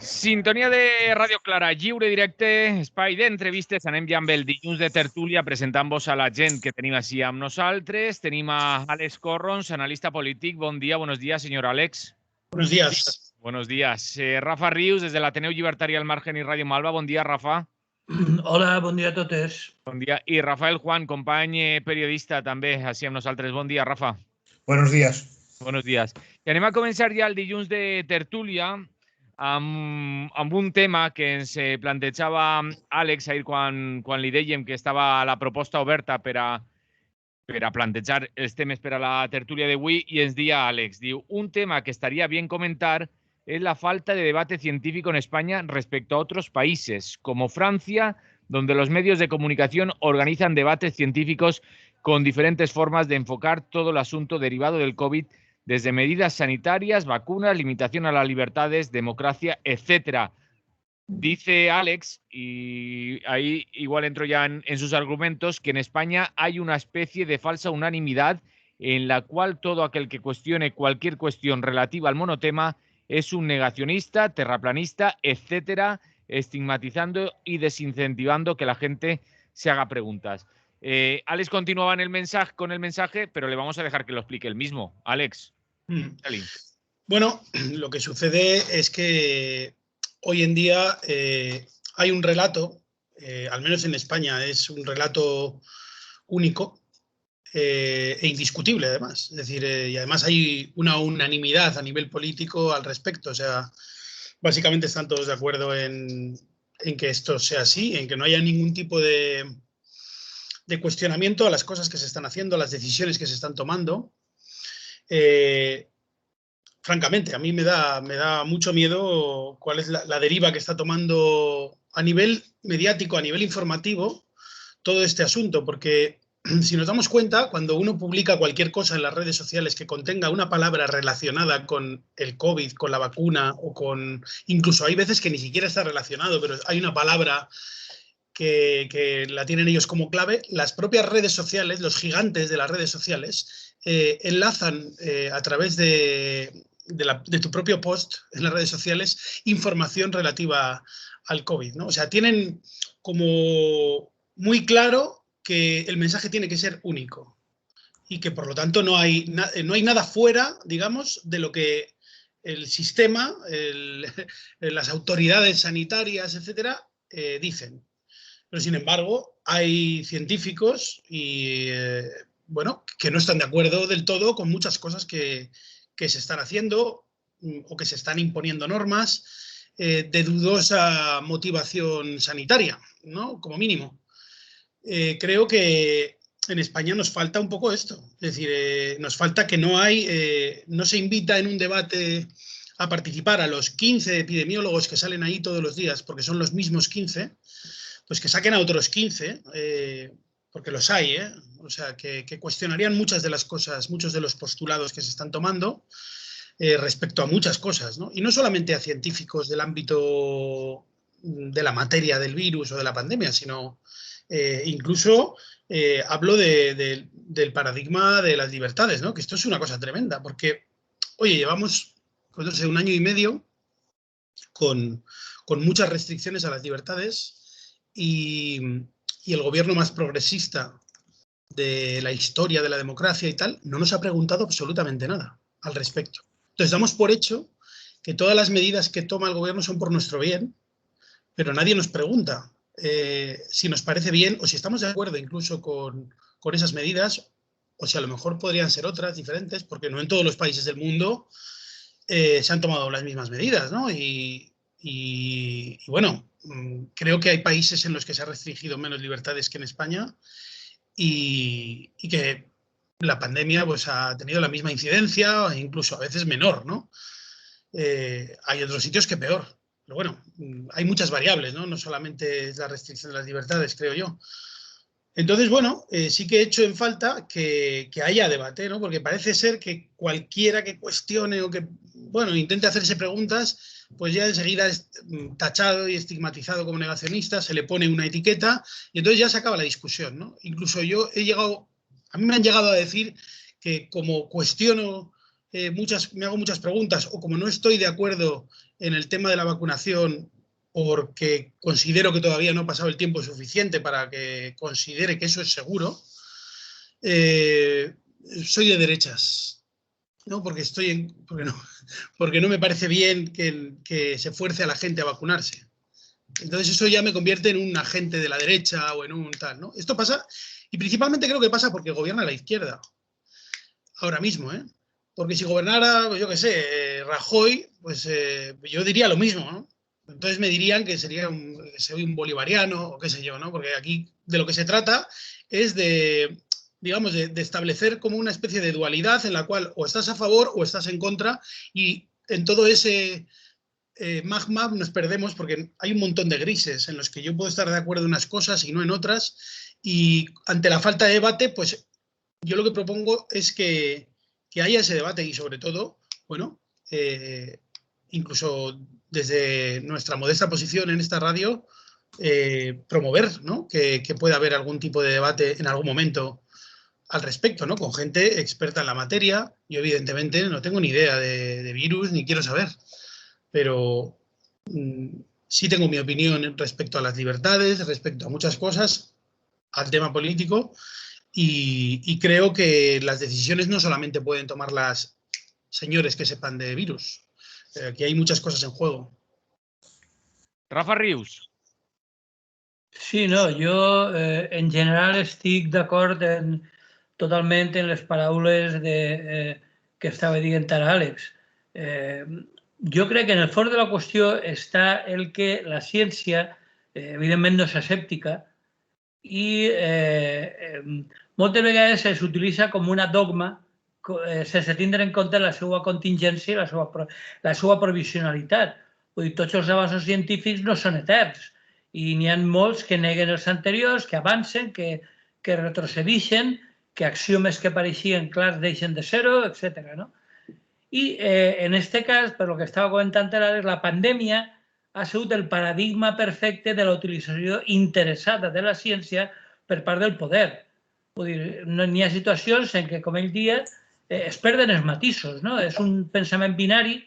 Sintonia de Radio Clara, lliure directe, espai d'entrevistes. Anem ja amb el dilluns de tertúlia, presentant-vos a la gent que tenim així amb nosaltres. Tenim a Àlex Corrons, analista polític. Bon dia, buenos días, señor Àlex. Buenos días. Buenos días. Rafa Rius, des de l'Ateneu Llibertari al Margen i Ràdio Malva. Bon dia, Rafa. Hola, bon dia a totes. Bon dia. I Rafael Juan, company periodista també, així amb nosaltres. Bon dia, Rafa. Buenos días. Buenos días. I anem a començar ja el dilluns de tertúlia amb un tema que ens plantejava Àlex ahir quan li dèiem que estava la proposta oberta per a plantejar els temes per a la tertúlia d'avui, i ens dia Àlex, diu, un tema que estaría bien comentar es la falta de debate científico en España respecto a otros países, como Francia, donde los medios de comunicación organizan debates científicos con diferentes formas de enfocar todo el asunto derivado del COVID, desde medidas sanitarias, vacunas, limitación a las libertades, democracia, etcétera. Dice Àlex, y ahí igual entro ya en sus argumentos, que en España hay una especie de falsa unanimidad en la cual todo aquel que cuestione cualquier cuestión relativa al monotema es un negacionista, terraplanista, etcétera, estigmatizando y desincentivando que la gente se haga preguntas. Àlex continuaba con el mensaje, pero le vamos a dejar que lo explique él mismo. Àlex. Bueno, lo que sucede es que hoy en día hay un relato, al menos en España, es un relato único e indiscutible además. Es decir, y además hay una unanimidad a nivel político al respecto. O sea, básicamente están todos de acuerdo en que esto sea así, en que no haya ningún tipo de cuestionamiento a las cosas que se están haciendo, a las decisiones que se están tomando. Francamente, a mí me da mucho miedo cuál es la deriva que está tomando a nivel mediático, a nivel informativo, todo este asunto, porque si nos damos cuenta, cuando uno publica cualquier cosa en las redes sociales que contenga una palabra relacionada con el COVID, con la vacuna, o con... Incluso hay veces que ni siquiera está relacionado, pero hay una palabra que la tienen ellos como clave, las propias redes sociales, los gigantes de las redes sociales, enlazan a través de tu propio post en las redes sociales información relativa al COVID, ¿no? O sea, tienen como muy claro que el mensaje tiene que ser único y que por lo tanto no hay nada fuera, digamos, de lo que el sistema, las autoridades sanitarias, etcétera, dicen. Pero, sin embargo, hay científicos y, bueno, que no están de acuerdo del todo con muchas cosas que se están haciendo o que se están imponiendo normas de dudosa motivación sanitaria, ¿no? Como mínimo. Creo que en España nos falta un poco esto. Es decir, nos falta que no se invita en un debate a participar a los 15 epidemiólogos que salen ahí todos los días, porque son los mismos 15, pues que saquen a otros 15, porque los hay, o sea, que cuestionarían muchas de las cosas, muchos de los postulados que se están tomando respecto a muchas cosas, ¿no? Y no solamente a científicos del ámbito de la materia del virus o de la pandemia, sino incluso hablo del paradigma de las libertades, ¿no? Que esto es una cosa tremenda, porque, oye, llevamos, pues no sé, 1 año y medio con muchas restricciones a las libertades. Y el gobierno más progresista de la historia de la democracia y tal, no nos ha preguntado absolutamente nada al respecto. Entonces damos por hecho que todas las medidas que toma el gobierno son por nuestro bien, pero nadie nos pregunta si nos parece bien o si estamos de acuerdo incluso con esas medidas, o si a lo mejor podrían ser otras diferentes, porque no en todos los países del mundo se han tomado las mismas medidas, ¿no? Y bueno, creo que hay países en los que se ha restringido menos libertades que en España y que la pandemia pues, ha tenido la misma incidencia e incluso a veces menor, ¿no? Hay otros sitios que peor. Pero bueno, hay muchas variables, ¿no? No solamente es la restricción de las libertades, creo yo. Entonces, bueno, sí que he hecho en falta que haya debate, ¿no? Porque parece ser que cualquiera que cuestione o que, bueno, intente hacerse preguntas, pues ya enseguida es tachado y estigmatizado como negacionista, se le pone una etiqueta y entonces ya se acaba la discusión, ¿no? Incluso a mí me han llegado a decir que como cuestiono me hago muchas preguntas, o como no estoy de acuerdo en el tema de la vacunación porque considero que todavía no ha pasado el tiempo suficiente para que considere que eso es seguro, soy de derechas, ¿no? Porque no me parece bien que se fuerce a la gente a vacunarse. Entonces eso ya me convierte en un agente de la derecha o en un tal, ¿no? Esto pasa, y principalmente creo que pasa porque gobierna la izquierda, ahora mismo, ¿eh? Porque si gobernara, pues yo qué sé, Rajoy, pues yo diría lo mismo, ¿no? Entonces me dirían que soy un bolivariano o qué sé yo, ¿no? Porque aquí de lo que se trata es de, digamos, de establecer como una especie de dualidad en la cual o estás a favor o estás en contra, y en todo ese magma nos perdemos porque hay un montón de grises en los que yo puedo estar de acuerdo en unas cosas y no en otras, y ante la falta de debate, pues yo lo que propongo es que haya ese debate y sobre todo, bueno, incluso desde nuestra modesta posición en esta radio, promover, ¿no? Que pueda haber algún tipo de debate en algún momento al respecto, ¿no? Con gente experta en la materia. Yo evidentemente no tengo ni idea de virus ni quiero saber, pero sí tengo mi opinión respecto a las libertades, respecto a muchas cosas, al tema político, y creo que las decisiones no solamente pueden tomarlas señores que sepan de virus, que hay muchas cosas en juego. Rafa Rius. Sí, no, jo en general estic d'acord totalment en les paraules que estava dient ara Àlex. Jo crec que en el fons de la qüestió està el que la ciència, evidentment, no és escèptica i moltes vegades s'utilitza com una dogma sense tindre en compte la seva contingència i la seva provisionalitat. Vull dir, tots els avanços científics no són eterns i n'hi ha molts que neguen els anteriors, que avancen, que retrocedeixen, que axiomes que pareixien clars deixen de ser-ho, etc. No? I en aquest cas, per lo que estava comentant ara, la pandèmia ha sigut el paradigma perfecte de la utilització interessada de la ciència per part del poder. Vull dir, n'hi ha situacions en què, com ell dia, es perden els matisos, no? És un pensament binari,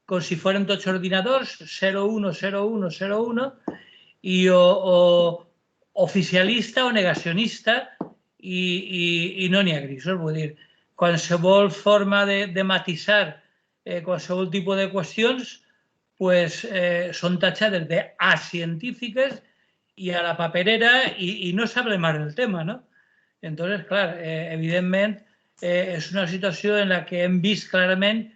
com si foren tots ordinadors, 0-1, 0-1, 0-1, i o oficialista o negacionista, i no n'hi ha grisos. Vull dir, qualsevol forma de matisar qualsevol tipus de qüestions són tatxades d'acientífiques i a la paperera i no s'habla más del tema, ¿no? Entonces, clar, evidentment, és una situació en la que hem vist clarament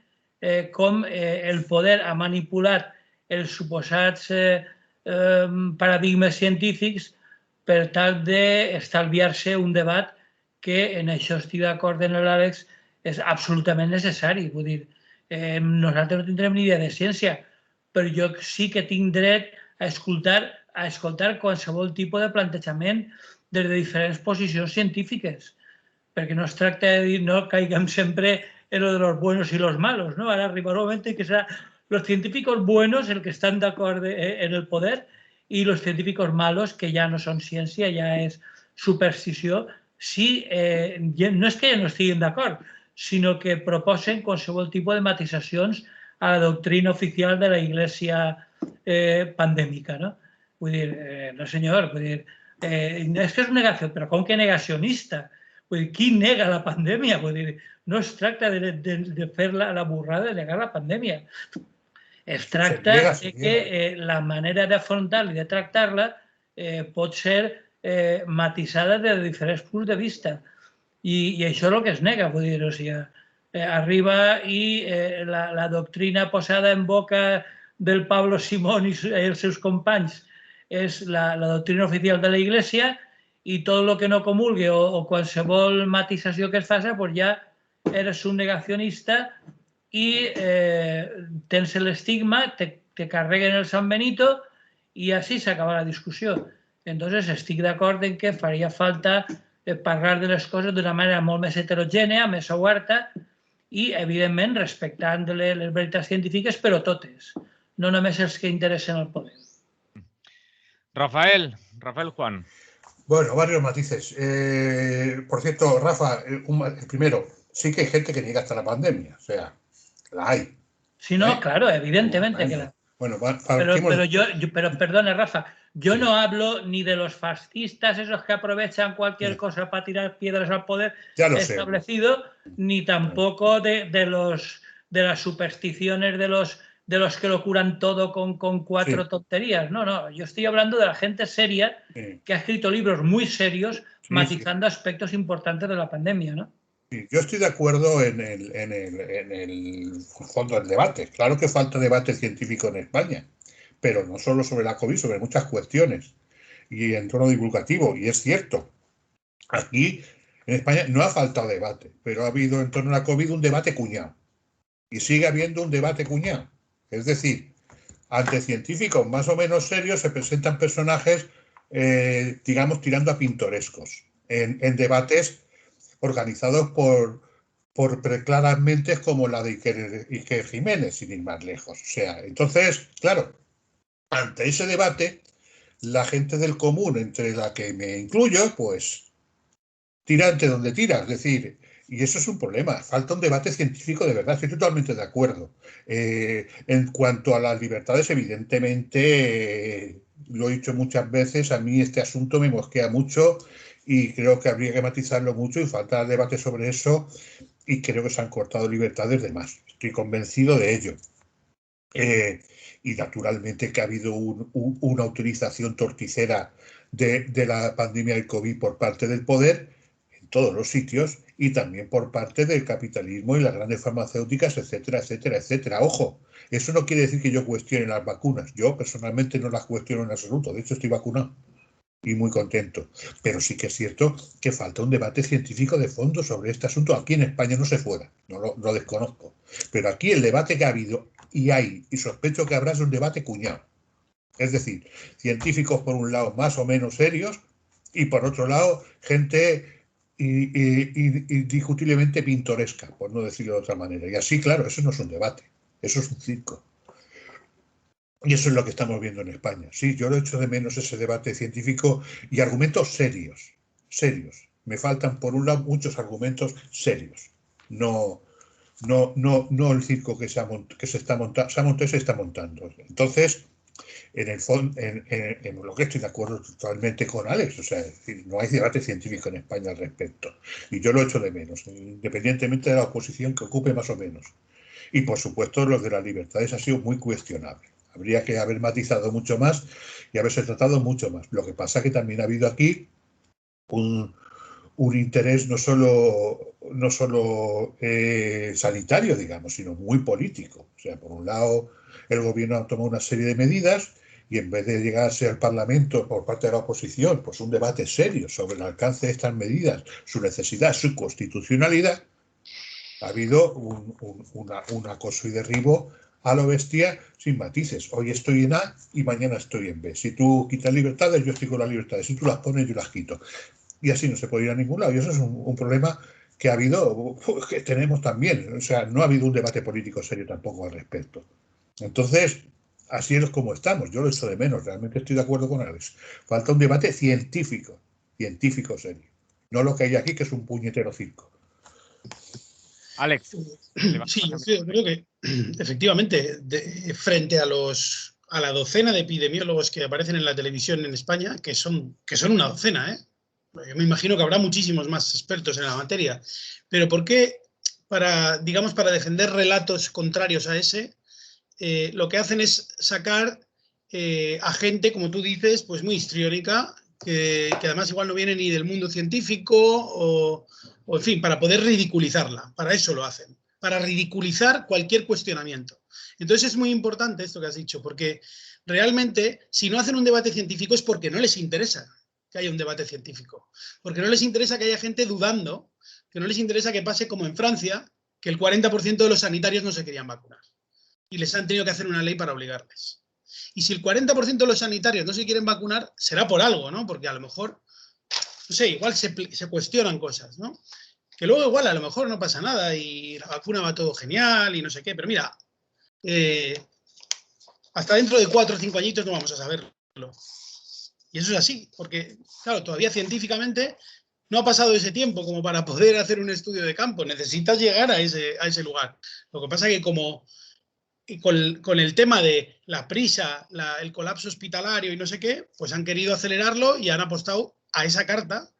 com el poder ha manipulat els suposats paradigmes científics per tal d'estalviar-se un debat que en això estic d'acord amb l'Àlex, és absolutament necessari. Vull dir, nosaltres no tindrem ni idea de ciència, però jo sí que tinc dret a escoltar qualsevol tipus de plantejament des de diferents posicions científiques, perquè no es tracta de dir no caiguem sempre en lo de los buenos y los malos, ¿no? Ahora arriba un momento en que serán los científicos buenos el que están de acuerdo en el poder y los científicos malos, que ya no son ciencia, ya es superstició, sí, no és que ja no estiguin d'acord, sinó que proposen qualsevol tipus de matisacions a la doctrina oficial de la Iglesia pandèmica, no? Vull dir, no senyor, vull dir, és que és una negació, però com que negacionista? Vull dir, qui nega la pandèmia? Vull dir, no es tracta de fer la burrada de negar la pandèmia. Es tracta de que la manera d'afrontar-la i de tractar-la pot ser matisada des de diferents punts de vista. I això és el que es nega, vull dir, o sigui, arriba i la doctrina posada en boca del Pablo Simón i els seus companys és la doctrina oficial de la Iglesia i tot el que no comulgue o qualsevol matisació que es faci, doncs ja eres un negacionista i tens l'estigma, te carreguen el San Benito i així s'acaba la discussió. Entonces estic d'acord en que faria falta parlar de les coses d'una manera molt més heterogènia, més oberta i, evidentment, respectant les veritats científiques, però totes, no només els que interessen al poder. Rafael Juan. Bueno, varios matices. Por cierto, Rafa, primero, sí que hay gente que niega hasta la pandemia. O sea, La hay. Sí, no, claro, evidentemente que la... Bueno, pero perdone, Rafa, yo Sí. no hablo ni de los fascistas, esos que aprovechan cualquier Sí. cosa para tirar piedras al poder Ya lo sé. establecido, ni tampoco de las supersticiones de los que lo curan todo con cuatro Sí. tonterías. No, no, yo estoy hablando de la gente seria Sí. que ha escrito libros muy serios Sí, matizando aspectos importantes de la pandemia, ¿no? sí. Yo estoy de acuerdo en el fondo del debate. Claro que falta debate científico en España, pero no solo sobre la COVID, sobre muchas cuestiones y en tono divulgativo. Y es cierto, aquí en España no ha faltado debate, pero ha habido en torno a la COVID un debate cuñado. Y sigue habiendo un debate cuñado. Es decir, ante científicos más o menos serios se presentan personajes, digamos, tirando a pintorescos, en debates organizados por preclaras mentes como la de Iker Jiménez, sin ir más lejos. O sea, entonces, claro, ante ese debate, la gente del común, entre la que me incluyo, pues tira ante donde tira. Es decir, y eso es un problema. Falta un debate científico de verdad. Estoy totalmente de acuerdo. En cuanto a las libertades, evidentemente, lo he dicho muchas veces, a mí este asunto me mosquea mucho y creo que habría que matizarlo mucho y falta debate sobre eso y creo que se han cortado libertades de más. Estoy convencido de ello. Y naturalmente que ha habido una utilización torticera de la pandemia del COVID por parte del poder en todos los sitios y también por parte del capitalismo y las grandes farmacéuticas, etcétera, etcétera, etcétera. Ojo, eso no quiere decir que yo cuestione las vacunas. Yo personalmente no las cuestiono en absoluto. De hecho, estoy vacunado y muy contento. Pero sí que es cierto que falta un debate científico de fondo sobre este asunto. Aquí en España no se fuera, no lo desconozco. Pero aquí el debate que ha habido y hay, y sospecho que habrá, es un debate cuñado. Es decir, científicos por un lado más o menos serios y por otro lado gente indiscutiblemente pintoresca, por no decirlo de otra manera. Y así, claro, eso no es un debate, eso es un circo. Y eso es lo que estamos viendo en España. Sí, yo lo echo de menos ese debate científico y argumentos serios, serios. Me faltan, por un lado, muchos argumentos serios. No el circo que se está montando, se ha montado y se está montando. Entonces, en el fondo, en lo que estoy de acuerdo totalmente con Alex, o sea, no hay debate científico en España al respecto. Y yo lo echo de menos, independientemente de la oposición que ocupe más o menos. Y por supuesto, los de las libertades ha sido muy cuestionable. Habría que haber matizado mucho más y haberse tratado mucho más. Lo que pasa es que también ha habido aquí un interés no solo sanitario, digamos, sino muy político. O sea, por un lado, el gobierno ha tomado una serie de medidas y en vez de llegarse al Parlamento por parte de la oposición, pues un debate serio sobre el alcance de estas medidas, su necesidad, su constitucionalidad, ha habido un acoso y derribo a lo bestia sin matices. Hoy estoy en A y mañana estoy en B. Si tú quitas libertades, yo estoy con las libertades. Si tú las pones, yo las quito. Y así no se puede ir a ningún lado. Y eso es un problema que ha habido, que tenemos también. O sea, no ha habido un debate político serio tampoco al respecto. Entonces, así es como estamos. Yo lo echo de menos. Realmente estoy de acuerdo con Alex. Falta un debate científico serio. No lo que hay aquí, que es un puñetero circo. Alex. Sí, yo creo que efectivamente, frente a la docena de epidemiólogos que aparecen en la televisión en España, que son una docena, ¿eh? Yo me imagino que habrá muchísimos más expertos en la materia, pero ¿por qué para defender relatos contrarios a ese, lo que hacen es sacar a gente, como tú dices, pues muy histriónica, que además igual no viene ni del mundo científico o en fin, para poder ridiculizarla, para eso lo hacen, para ridiculizar cualquier cuestionamiento. Entonces es muy importante esto que has dicho, porque realmente si no hacen un debate científico es porque no les interesa que haya un debate científico, porque no les interesa que haya gente dudando, que no les interesa que pase como en Francia, que el 40% de los sanitarios no se querían vacunar y les han tenido que hacer una ley para obligarles. Y si el 40% de los sanitarios no se quieren vacunar, será por algo, ¿no? Porque a lo mejor, no sé, igual se cuestionan cosas, ¿no? Que luego igual a lo mejor no pasa nada y la vacuna va todo genial y no sé qué, pero mira, hasta dentro de 4 o 5 añitos no vamos a saberlo. Y eso es así, porque, claro, todavía científicamente No ha pasado ese tiempo como para poder hacer un estudio de campo. Necesitas llegar a ese lugar. Lo que pasa es que como con el tema de la prisa, el colapso hospitalario y no sé qué, pues han querido acelerarlo y han apostado a esa carta,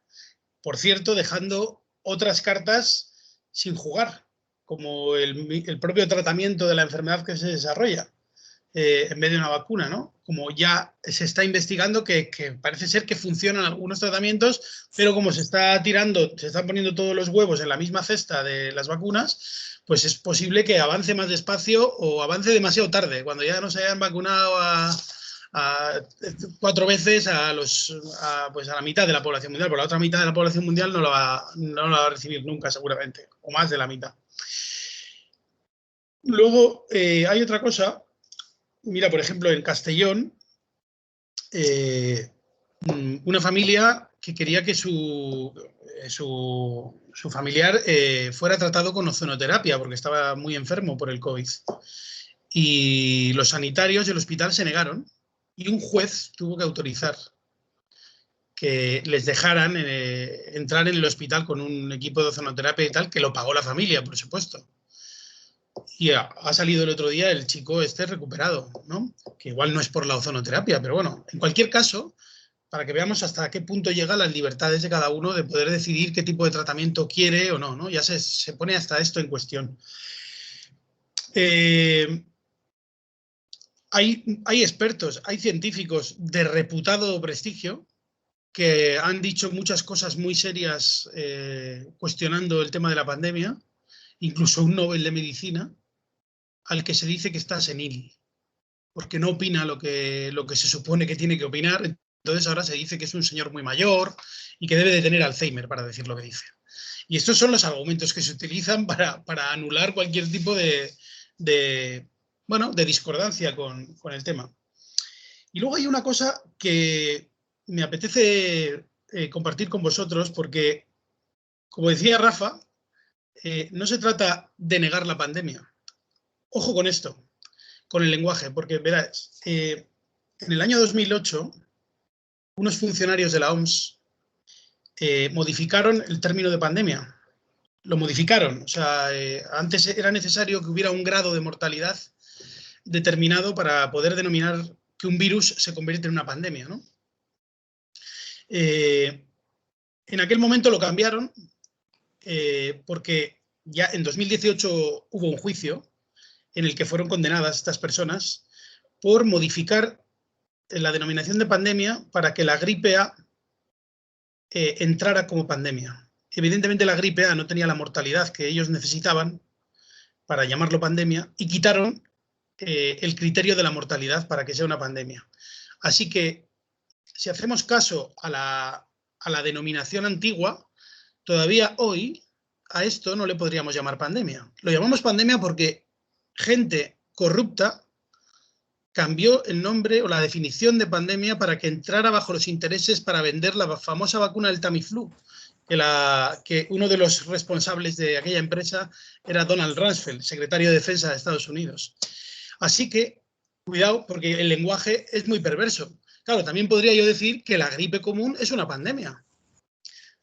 por cierto, dejando otras cartas sin jugar, como el propio tratamiento de la enfermedad que se desarrolla. En vez de una vacuna, ¿no? Como ya se está investigando que parece ser que funcionan algunos tratamientos, pero como se está tirando, se están poniendo todos los huevos en la misma cesta de las vacunas, pues es posible que avance más despacio o avance demasiado tarde, cuando ya no se hayan vacunado a 4 veces pues a la mitad de la población mundial, pero la otra mitad de la población mundial no la va a recibir nunca, seguramente, o más de la mitad. Luego, hay otra cosa. Mira, por ejemplo, en Castellón, una familia que quería que su familiar fuera tratado con ozonoterapia porque estaba muy enfermo por el COVID. Y los sanitarios del hospital se negaron y un juez tuvo que autorizar que les dejaran entrar en el hospital con un equipo de ozonoterapia y tal, que lo pagó la familia, por supuesto. Y ha salido el otro día el chico recuperado, ¿no? Que igual no es por la ozonoterapia, pero bueno, en cualquier caso, para que veamos hasta qué punto llegan las libertades de cada uno de poder decidir qué tipo de tratamiento quiere o no, ¿no? Ya se pone hasta esto en cuestión. Hay expertos, hay científicos de reputado prestigio que han dicho muchas cosas muy serias cuestionando el tema de la pandemia, incluso un Nobel de Medicina, al que se dice que está senil, porque no opina lo que se supone que tiene que opinar. Entonces ahora se dice que es un señor muy mayor y que debe de tener Alzheimer para decir lo que dice. Y estos son los argumentos que se utilizan para anular cualquier tipo de discordancia con el tema. Y luego hay una cosa que me apetece compartir con vosotros porque, como decía Rafa, no se trata de negar la pandemia. Ojo con esto, con el lenguaje, porque verás, en el año 2008, unos funcionarios de la OMS modificaron el término de pandemia. Lo modificaron. O sea, antes era necesario que hubiera un grado de mortalidad determinado para poder denominar que un virus se convierte en una pandemia, ¿no? En aquel momento lo cambiaron porque ya en 2018 hubo un juicio en el que fueron condenadas estas personas por modificar la denominación de pandemia para que la gripe A entrara como pandemia. Evidentemente la gripe A no tenía la mortalidad que ellos necesitaban para llamarlo pandemia y quitaron el criterio de la mortalidad para que sea una pandemia. Así que si hacemos caso a la denominación antigua, todavía hoy a esto no le podríamos llamar pandemia. Lo llamamos pandemia porque gente corrupta cambió el nombre o la definición de pandemia para que entrara bajo los intereses para vender la famosa vacuna del Tamiflu, que uno de los responsables de aquella empresa era Donald Rumsfeld, secretario de Defensa de Estados Unidos. Así que, cuidado, porque el lenguaje es muy perverso. Claro, también podría yo decir que la gripe común es una pandemia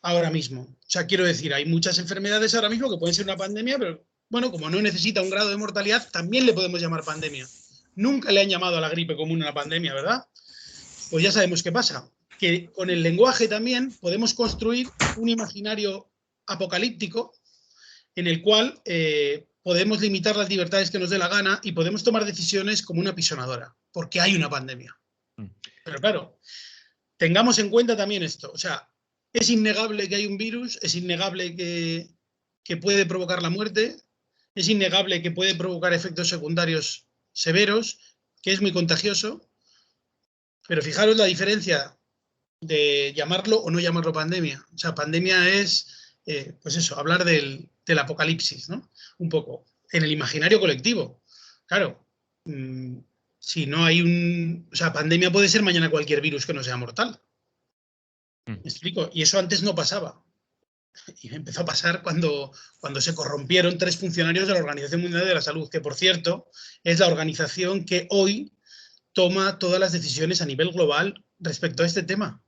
ahora mismo. O sea, quiero decir, hay muchas enfermedades ahora mismo que pueden ser una pandemia, pero bueno, como no necesita un grado de mortalidad, también le podemos llamar pandemia. Nunca le han llamado a la gripe común una pandemia, ¿verdad? Pues ya sabemos qué pasa. Que con el lenguaje también podemos construir un imaginario apocalíptico en el cual podemos limitar las libertades que nos dé la gana y podemos tomar decisiones como una pisonadora, porque hay una pandemia. Pero claro, tengamos en cuenta también esto. O sea, es innegable que hay un virus, es innegable que puede provocar la muerte, es innegable que puede provocar efectos secundarios severos, que es muy contagioso, pero fijaros la diferencia de llamarlo o no llamarlo pandemia. O sea, pandemia es, pues eso, hablar del apocalipsis, ¿no? Un poco, en el imaginario colectivo. Claro, si no hay o sea, pandemia puede ser mañana cualquier virus que no sea mortal. ¿Me explico? Y eso antes no pasaba. Y empezó a pasar cuando se corrompieron 3 funcionarios de la Organización Mundial de la Salud, que por cierto es la organización que hoy toma todas las decisiones a nivel global respecto a este tema.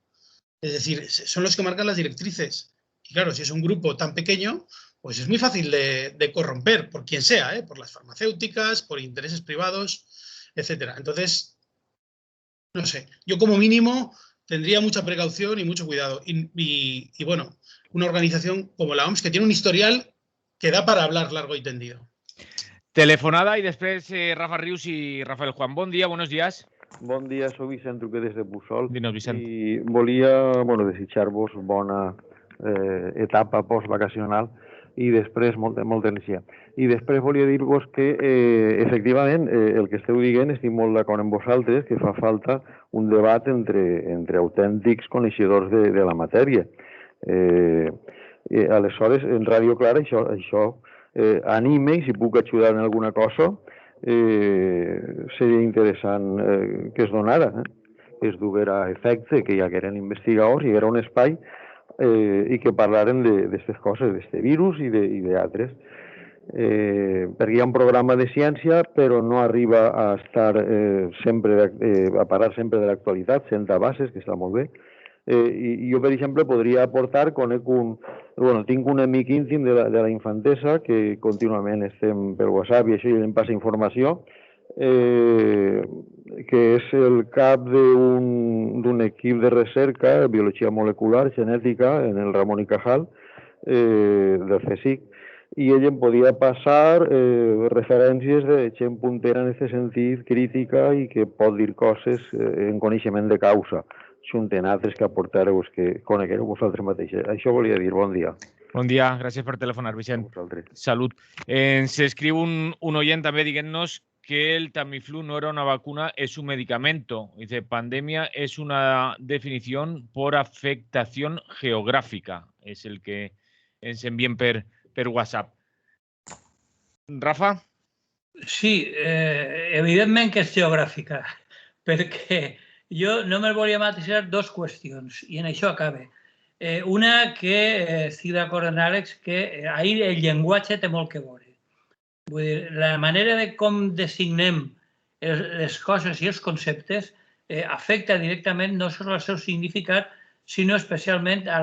Es decir, son los que marcan las directrices. Y claro, si es un grupo tan pequeño, pues es muy fácil de corromper por quien sea, por las farmacéuticas, por intereses privados, etcétera. Entonces, no sé, yo como mínimo tendría mucha precaución y mucho cuidado. Y bueno, una organización como la OMS que tiene un historial que da para hablar largo y tendido. Telefonada i després Rafa Rius i Rafael Juan. Bon dia, buenos días. Bon dia, soc Vicent, truque des de Puçol. Dinos, Vicent. I volia desitjar-vos bona etapa postvacacional i després molta energia. I després volia dir-vos que, efectivament, el que esteu dient, estic molt d'acord amb vosaltres, que fa falta un debat entre autèntics coneixedors de la matèria. Aleshores, en Ràdio Clara, això anime, i si puc ajudar en alguna cosa, seria interessant que es donara, que es duguera a efecte, que hi hagueren investigadors, hi haguera un espai i que parlaren d'aquestes coses, d'aquest virus i d'altres. Perquè hi ha un programa de ciència, però no arriba a estar sempre, a parlar sempre de l'actualitat, senta bases, que està molt bé. I jo, per exemple, podria aportar, tinc un amic íntim de la infantesa que contínuament estem per WhatsApp i això, i em passa informació, que és el cap d'un equip de recerca, biologia molecular, genètica, en el Ramon y Cajal, del CSIC, i ell em podia passar referències de gent puntera en aquest sentit, crítica, i que pot dir coses en coneixement de causa, junten altres que aportareu, que coneguereu vosaltres mateixos. Això volia dir. Bon dia. Bon dia, gràcies per telefonar, Vicent. Salut. Ens escriu un oient també dient-nos que el Tamiflu no era una vacuna, es un medicamento. Dice, pandemia es una definición por afectación geográfica. És el que ens envien per WhatsApp. Rafa? Sí, evidentment que és geogràfica, perquè jo només volia matisar dues qüestions, i en això acabe. Una, que estic d'acord amb Àlex, que ahir el llenguatge té molt que veure. Vull dir, la manera de com designem les coses i els conceptes afecta directament no només el seu significat, sinó especialment a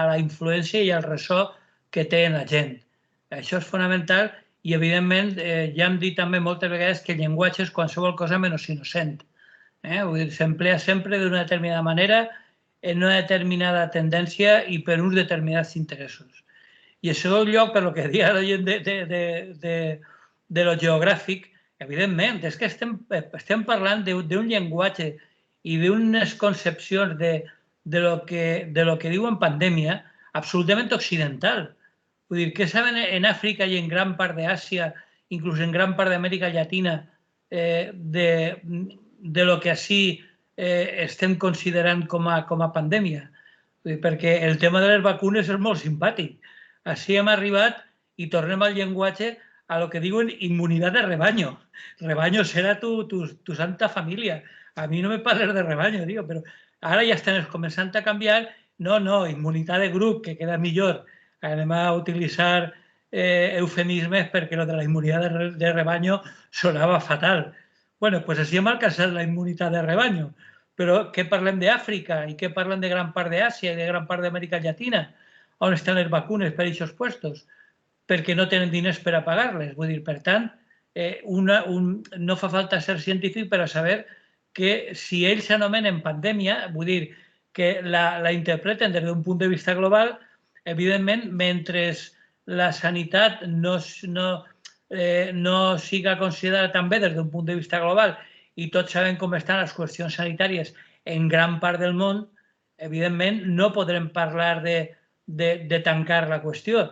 la influència i al ressò que té en la gent. Això és fonamental i, evidentment, ja hem dit també moltes vegades que el llenguatge és qualsevol cosa menys innocent. Vull dir, s'emplea sempre d'una determinada manera, en una determinada tendència i per uns determinats interessos. I en segon lloc, per el que deia la gent de lo geogràfic, evidentment, és que estem parlant d'un llenguatge i d'unes concepcions de lo que diuen pandèmia absolutament occidental. Vull dir, què saben en Àfrica i en gran part d'Àsia, inclús en gran part d'Amèrica Llatina, de lo que així estem considerant com a pandèmia? Perquè el tema de les vacunes és molt simpàtic. Així hem arribat i tornem al llenguatge a lo que diuen immunitat de rebaño. Rebaño serà tu santa família. A mi no me parles de rebaño, però ara ja estan començant a canviar. No, immunitat de grup, que queda millor. Anem a utilitzar eufemismes perquè lo de la immunitat de rebaño sonava fatal. Bueno, doncs així hem alcançat la immunitat de rebaño. Però què parlem d'Àfrica i què parlem de gran part d'Àsia i de gran part d'Amèrica Llatina? On estan les vacunes per a aquests puestos? Perquè no tenen diners per a pagar-les. Vull dir, per tant, no fa falta ser científic per a saber que si ells s'anomenen pandèmia, vull dir, que la interpreten des d'un punt de vista global, evidentment, mentre la sanitat no siga considerada també des d'un punt de vista global i tots sabem com estan les qüestions sanitàries en gran part del món, evidentment no podrem parlar de tancar la qüestió.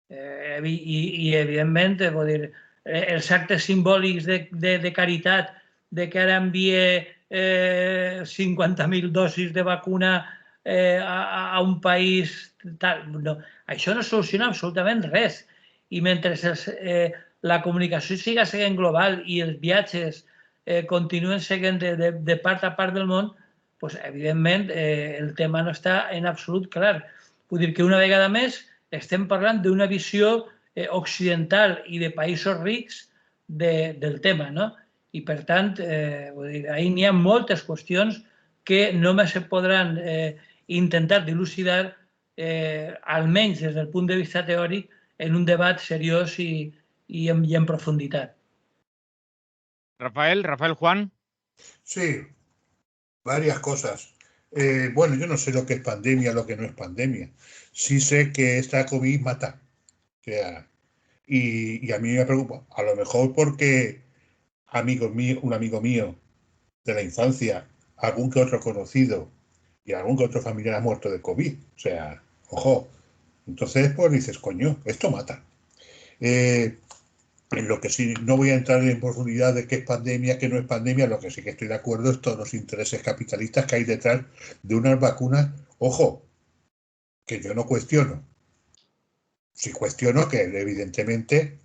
I evidentment, vull dir, els actes simbòlics de caritat, de que ara envie 50.000 dosis de vacuna a un país... Això no soluciona absolutament res. I mentre la comunicació siga sent global i els viatges continuen sent de part a part del món, evidentment el tema no està en absolut clar. Vull dir que una vegada més estem parlant d'una visió occidental i de països rics del tema, no? I per tant, ahir n'hi ha moltes qüestions que només se podran intentar dilucidar almenys des del punt de vista teòric, en un debat seriós i en profunditat. Rafael Juan. Sí, varias cosas. Bueno, yo no sé lo que es pandemia, lo que no es pandemia. Sí sé que esta COVID mata. O sea, y a mí me preocupa. A lo mejor porque un amigo mío de la infancia, algún que otro conocido y algún que otro familiar ha muerto de COVID. O sea, ojo. Entonces, pues dices, coño, esto mata. En lo que sí, no voy a entrar en profundidad de qué es pandemia, qué no es pandemia, lo que sí que estoy de acuerdo es todos los intereses capitalistas que hay detrás de unas vacunas, ojo, que yo no cuestiono. Sí cuestiono que evidentemente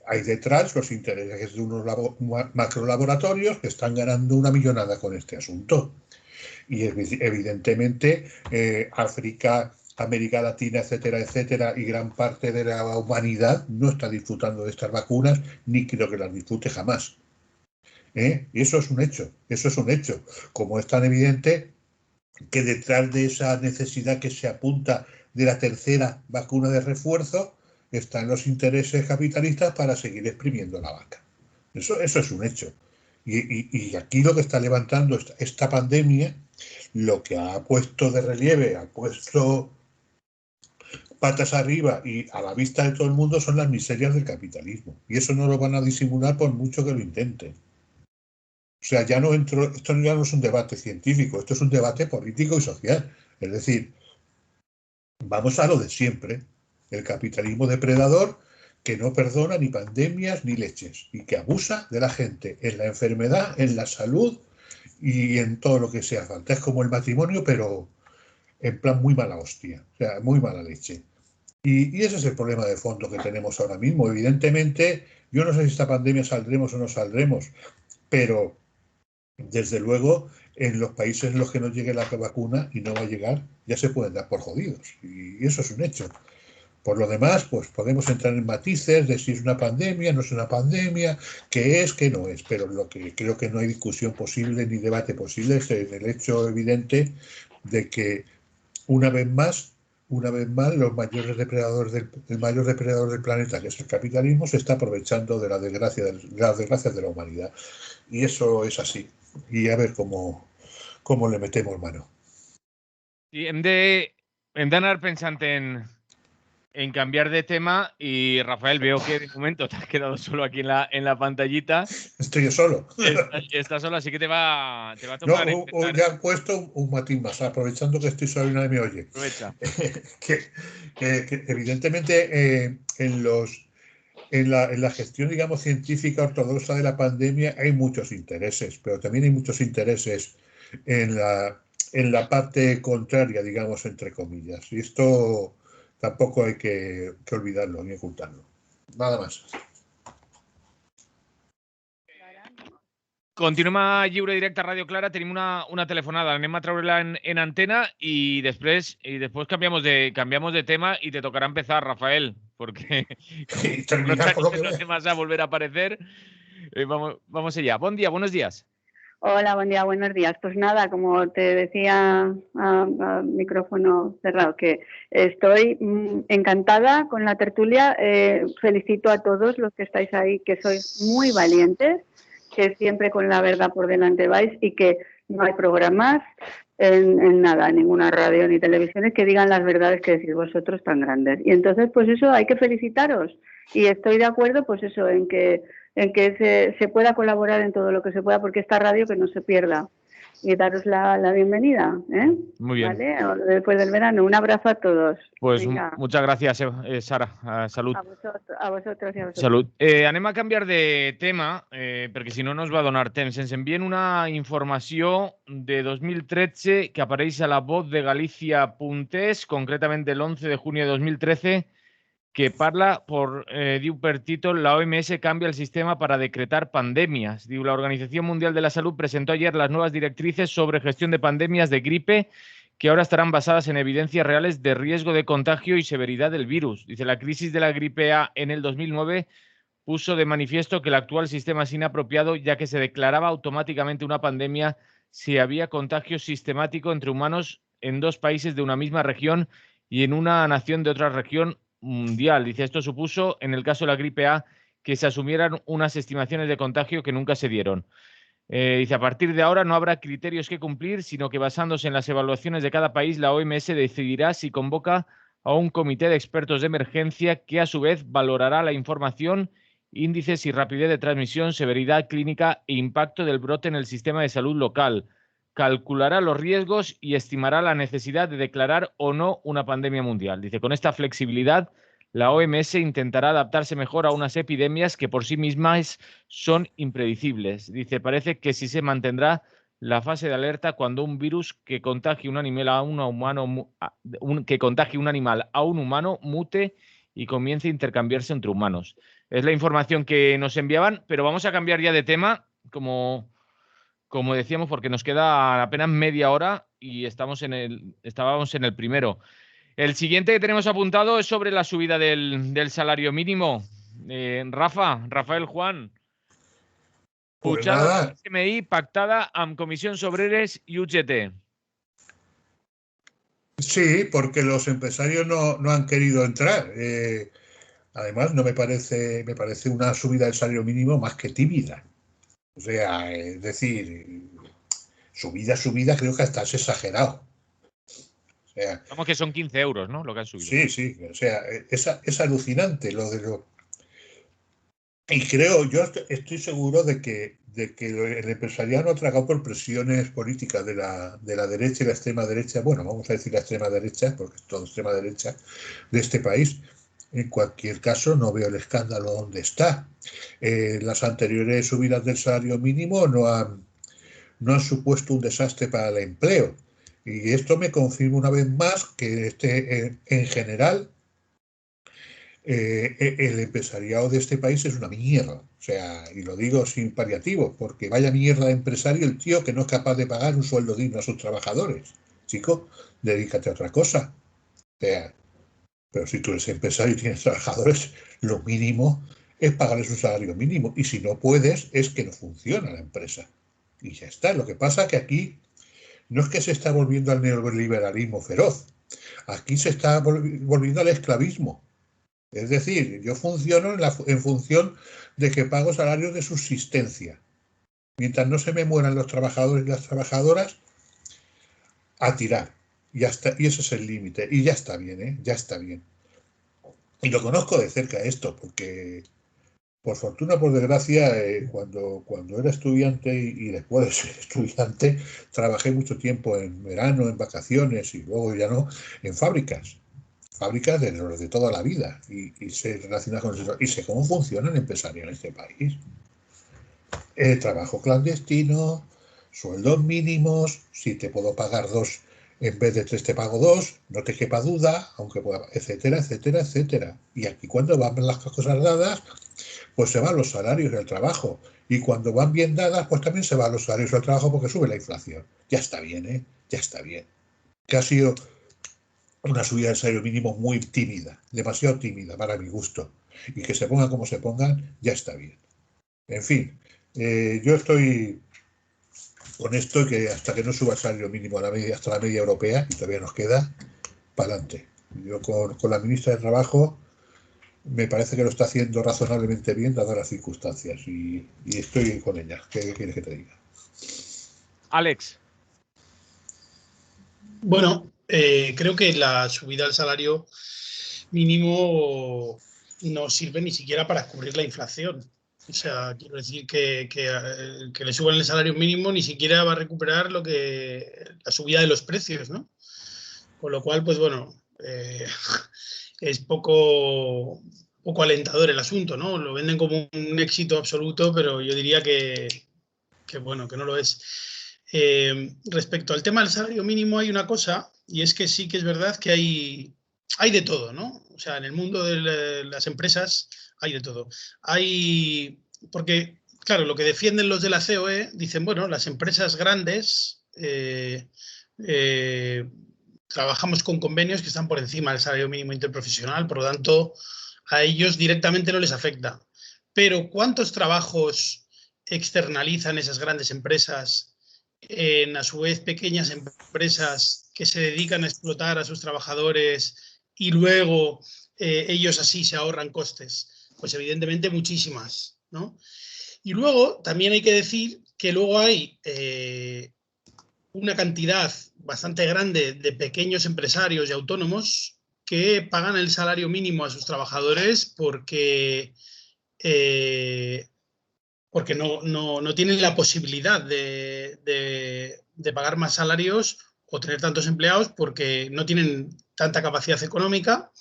hay detrás los intereses de unos macrolaboratorios que están ganando una millonada con este asunto. Y evidentemente África, América Latina, etcétera, etcétera, y gran parte de la humanidad no está disfrutando de estas vacunas, ni creo que las disfrute jamás. Y eso es un hecho, como es tan evidente que detrás de esa necesidad que se apunta de la tercera vacuna de refuerzo están los intereses capitalistas para seguir exprimiendo la vaca. Eso es un hecho. Y aquí lo que está levantando esta pandemia, lo que ha puesto de relieve, ha puesto patas arriba y a la vista de todo el mundo son las miserias del capitalismo. Y eso no lo van a disimular por mucho que lo intenten. O sea, esto ya no es un debate científico, esto es un debate político y social. Es decir, vamos a lo de siempre. El capitalismo depredador que no perdona ni pandemias ni leches y que abusa de la gente en la enfermedad, en la salud y en todo lo que sea falta. Es como el matrimonio, pero en plan muy mala hostia, o sea, muy mala leche. Y ese es el problema de fondo que tenemos ahora mismo. Evidentemente, yo no sé si esta pandemia saldremos o no saldremos, pero desde luego en los países en los que no llegue la vacuna y no va a llegar, ya se pueden dar por jodidos. Y eso es un hecho. Por lo demás, pues podemos entrar en matices de si es una pandemia, no es una pandemia, qué es, qué no es. Pero lo que creo que no hay discusión posible ni debate posible es el hecho evidente de que una vez más, los mayores depredadores el mayor depredador del planeta, que es el capitalismo, se está aprovechando de las desgracias de la humanidad. Y eso es así. Y a ver cómo le metemos mano. I hem d'anar pensant en cambiar de tema y Rafael, veo que de momento te has quedado solo aquí en la pantallita. Estoy yo solo. Estás solo, así que te va a tocar. No, ya han puesto un matiz más, aprovechando que estoy solo y nadie me oye. Aprovecha. que evidentemente en la gestión, digamos, científica ortodoxa de la pandemia hay muchos intereses, pero también hay muchos intereses en la parte contraria, digamos, entre comillas. Y esto tampoco hay que olvidarlo ni ocultarlo. Nada más. Continuem a Lliure Directe a Ràdio Clara, tenim una telefonada, anem a treure-la en antena y después cambiamos de tema y te tocará empezar, Rafael, porque no te vas a volver a aparecer. Vamos allá. Buen día, buenos días. Hola, buen día, buenos días. Pues nada, como te decía a micrófono cerrado, que estoy encantada con la tertulia. Felicito a todos los que estáis ahí, que sois muy valientes, que siempre con la verdad por delante vais y que no hay programas en nada, en ninguna radio ni televisiones que digan las verdades que decís vosotros tan grandes. Y entonces, pues eso, hay que felicitaros. Y estoy de acuerdo, pues eso, en que se pueda colaborar en todo lo que se pueda, porque esta radio que no se pierda. Y daros la bienvenida, ¿eh? Muy bien. ¿Vale? Después del verano. Un abrazo a todos. Pues muchas gracias, Sara. Salud. A vosotros y a vosotros. Salut. Anem a canviar de tema, perquè si no no es va donar temps. Ens envien una informació de 2013 que apareix a la voz de Galicia.es, concretament del 11 de junio de 2013, que parla diu per títol la OMS cambia el sistema para decretar pandemias. Diu, la Organización Mundial de la Salud presentó ayer las nuevas directrices sobre gestión de pandemias de gripe que ahora estarán basadas en evidencias reales de riesgo de contagio y severidad del virus. Dice, la crisis de la gripe A en el 2009 puso de manifiesto que el actual sistema es inapropiado, ya que se declaraba automáticamente una pandemia si había contagio sistemático entre humanos en dos países de una misma región y en una nación de otra región mundial. Dice, esto supuso, en el caso de la gripe A, que se asumieran unas estimaciones de contagio que nunca se dieron. Dice, a partir de ahora no habrá criterios que cumplir, sino que basándose en las evaluaciones de cada país, la OMS decidirá si convoca a un comité de expertos de emergencia que a su vez valorará la información, índices y rapidez de transmisión, severidad clínica e impacto del brote en el sistema de salud local. Calculará los riesgos y estimará la necesidad de declarar o no una pandemia mundial. Dice, con esta flexibilidad, la OMS intentará adaptarse mejor a unas epidemias que por sí mismas son impredecibles. Dice, parece que sí se mantendrá la fase de alerta cuando un virus que contagie un animal a un humano mute y comience a intercambiarse entre humanos. Es la información que nos enviaban, pero vamos a cambiar ya de tema, como decíamos, porque nos queda apenas media hora y estábamos en el primero. El siguiente que tenemos apuntado es sobre la subida del salario mínimo. Rafael Juan. Pues Pujada nada. del SMI pactada amb Comissions Obreres y UGT. Sí, porque los empresarios no han querido entrar. Además, me parece una subida del salario mínimo más que tímida. O sea, es decir, subida, creo que hasta es exagerado. O sea, Vamos, que son 15 euros, ¿no? Lo que han subido. Sí. O sea, es alucinante lo de lo. Y creo, yo estoy seguro de que el empresariado ha tragado por presiones políticas de la derecha y la extrema derecha. Bueno, vamos a decir la extrema derecha, porque es todo extrema derecha de este país. En cualquier caso, no veo el escándalo donde está. Las anteriores subidas del salario mínimo no han supuesto un desastre para el empleo. Y esto me confirma una vez más que en general el empresariado de este país es una mierda. O sea, y lo digo sin paliativos, porque vaya mierda de empresario el tío que no es capaz de pagar un sueldo digno a sus trabajadores. Chico, dedícate a otra cosa. O sea, pero si tú eres empresario y tienes trabajadores, lo mínimo es pagarles un salario mínimo. Y si no puedes, es que no funciona la empresa. Y ya está. Lo que pasa es que aquí no es que se está volviendo al neoliberalismo feroz. Aquí se está volviendo al esclavismo. Es decir, yo funciono en función de que pago salarios de subsistencia. Mientras no se me mueran los trabajadores y las trabajadoras, a tirar. Y ese es el límite. Y ya está bien, ¿eh? Ya está bien. Y lo conozco de cerca esto, porque por fortuna, por desgracia, cuando era estudiante y después de ser estudiante, trabajé mucho tiempo en verano, en vacaciones y luego ya no, en fábricas de toda la vida y sé relacionado con eso y sé cómo funciona el empresario en este país. Trabajo clandestino, sueldos mínimos, si te puedo pagar 2 en vez de 3 te pago 2, no te quepa duda, aunque pueda, etcétera, etcétera, etcétera. Y aquí cuando van las cosas dadas, pues se van los salarios del trabajo. Y cuando van bien dadas, pues también se van los salarios del trabajo porque sube la inflación. Ya está bien, ¿eh? Ya está bien. Que ha sido una subida del salario mínimo muy tímida, demasiado tímida para mi gusto. Y que se pongan como se pongan, ya está bien. En fin, yo estoy con esto que hasta que no suba el salario mínimo hasta la media europea, y todavía nos queda, para adelante. Yo con la ministra de Trabajo me parece que lo está haciendo razonablemente bien dadas las circunstancias y estoy con ella. ¿Qué quieres que te diga? Alex. Bueno, creo que la subida del salario mínimo no sirve ni siquiera para cubrir la inflación. O sea, quiero decir que le suban el salario mínimo ni siquiera va a recuperar la subida de los precios, ¿no? Con lo cual, pues bueno, es poco alentador el asunto, ¿no? Lo venden como un éxito absoluto, pero yo diría que bueno, que no lo es. Respecto al tema del salario mínimo hay una cosa, y es que sí que es verdad que hay de todo, ¿no? O sea, en el mundo de las empresas hay de todo. Porque, claro, lo que defienden los de la COE, dicen, bueno, las empresas grandes trabajamos con convenios que están por encima del salario mínimo interprofesional, por lo tanto, a ellos directamente no les afecta. Pero ¿cuántos trabajos externalizan esas grandes empresas en, a su vez, pequeñas empresas que se dedican a explotar a sus trabajadores y luego ellos así se ahorran costes? Pues evidentemente muchísimas, ¿no? Y luego también hay que decir que luego hay una cantidad bastante grande de pequeños empresarios y autónomos que pagan el salario mínimo a sus trabajadores porque no tienen la posibilidad de pagar más salarios o tener tantos empleados porque no tienen tanta capacidad económica.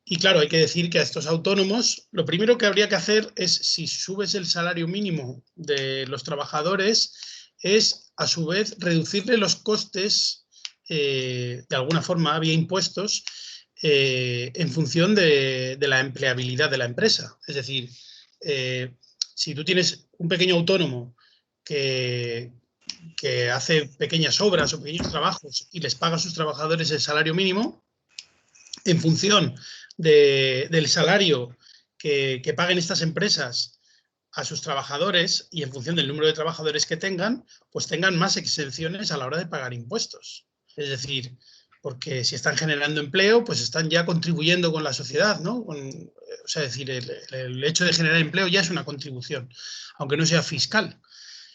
Y claro, hay que decir que a estos autónomos lo primero que habría que hacer es, si subes el salario mínimo de los trabajadores, es a su vez reducirle los costes de alguna forma vía impuestos en función de la empleabilidad de la empresa. Es decir, si tú tienes un pequeño autónomo que hace pequeñas obras o pequeños trabajos y les paga a sus trabajadores el salario mínimo, en función del salario que paguen estas empresas a sus trabajadores y en función del número de trabajadores que tengan, pues tengan más exenciones a la hora de pagar impuestos. Es decir, porque si están generando empleo, pues están ya contribuyendo con la sociedad, ¿no? O sea, es decir, el hecho de generar empleo ya es una contribución, aunque no sea fiscal.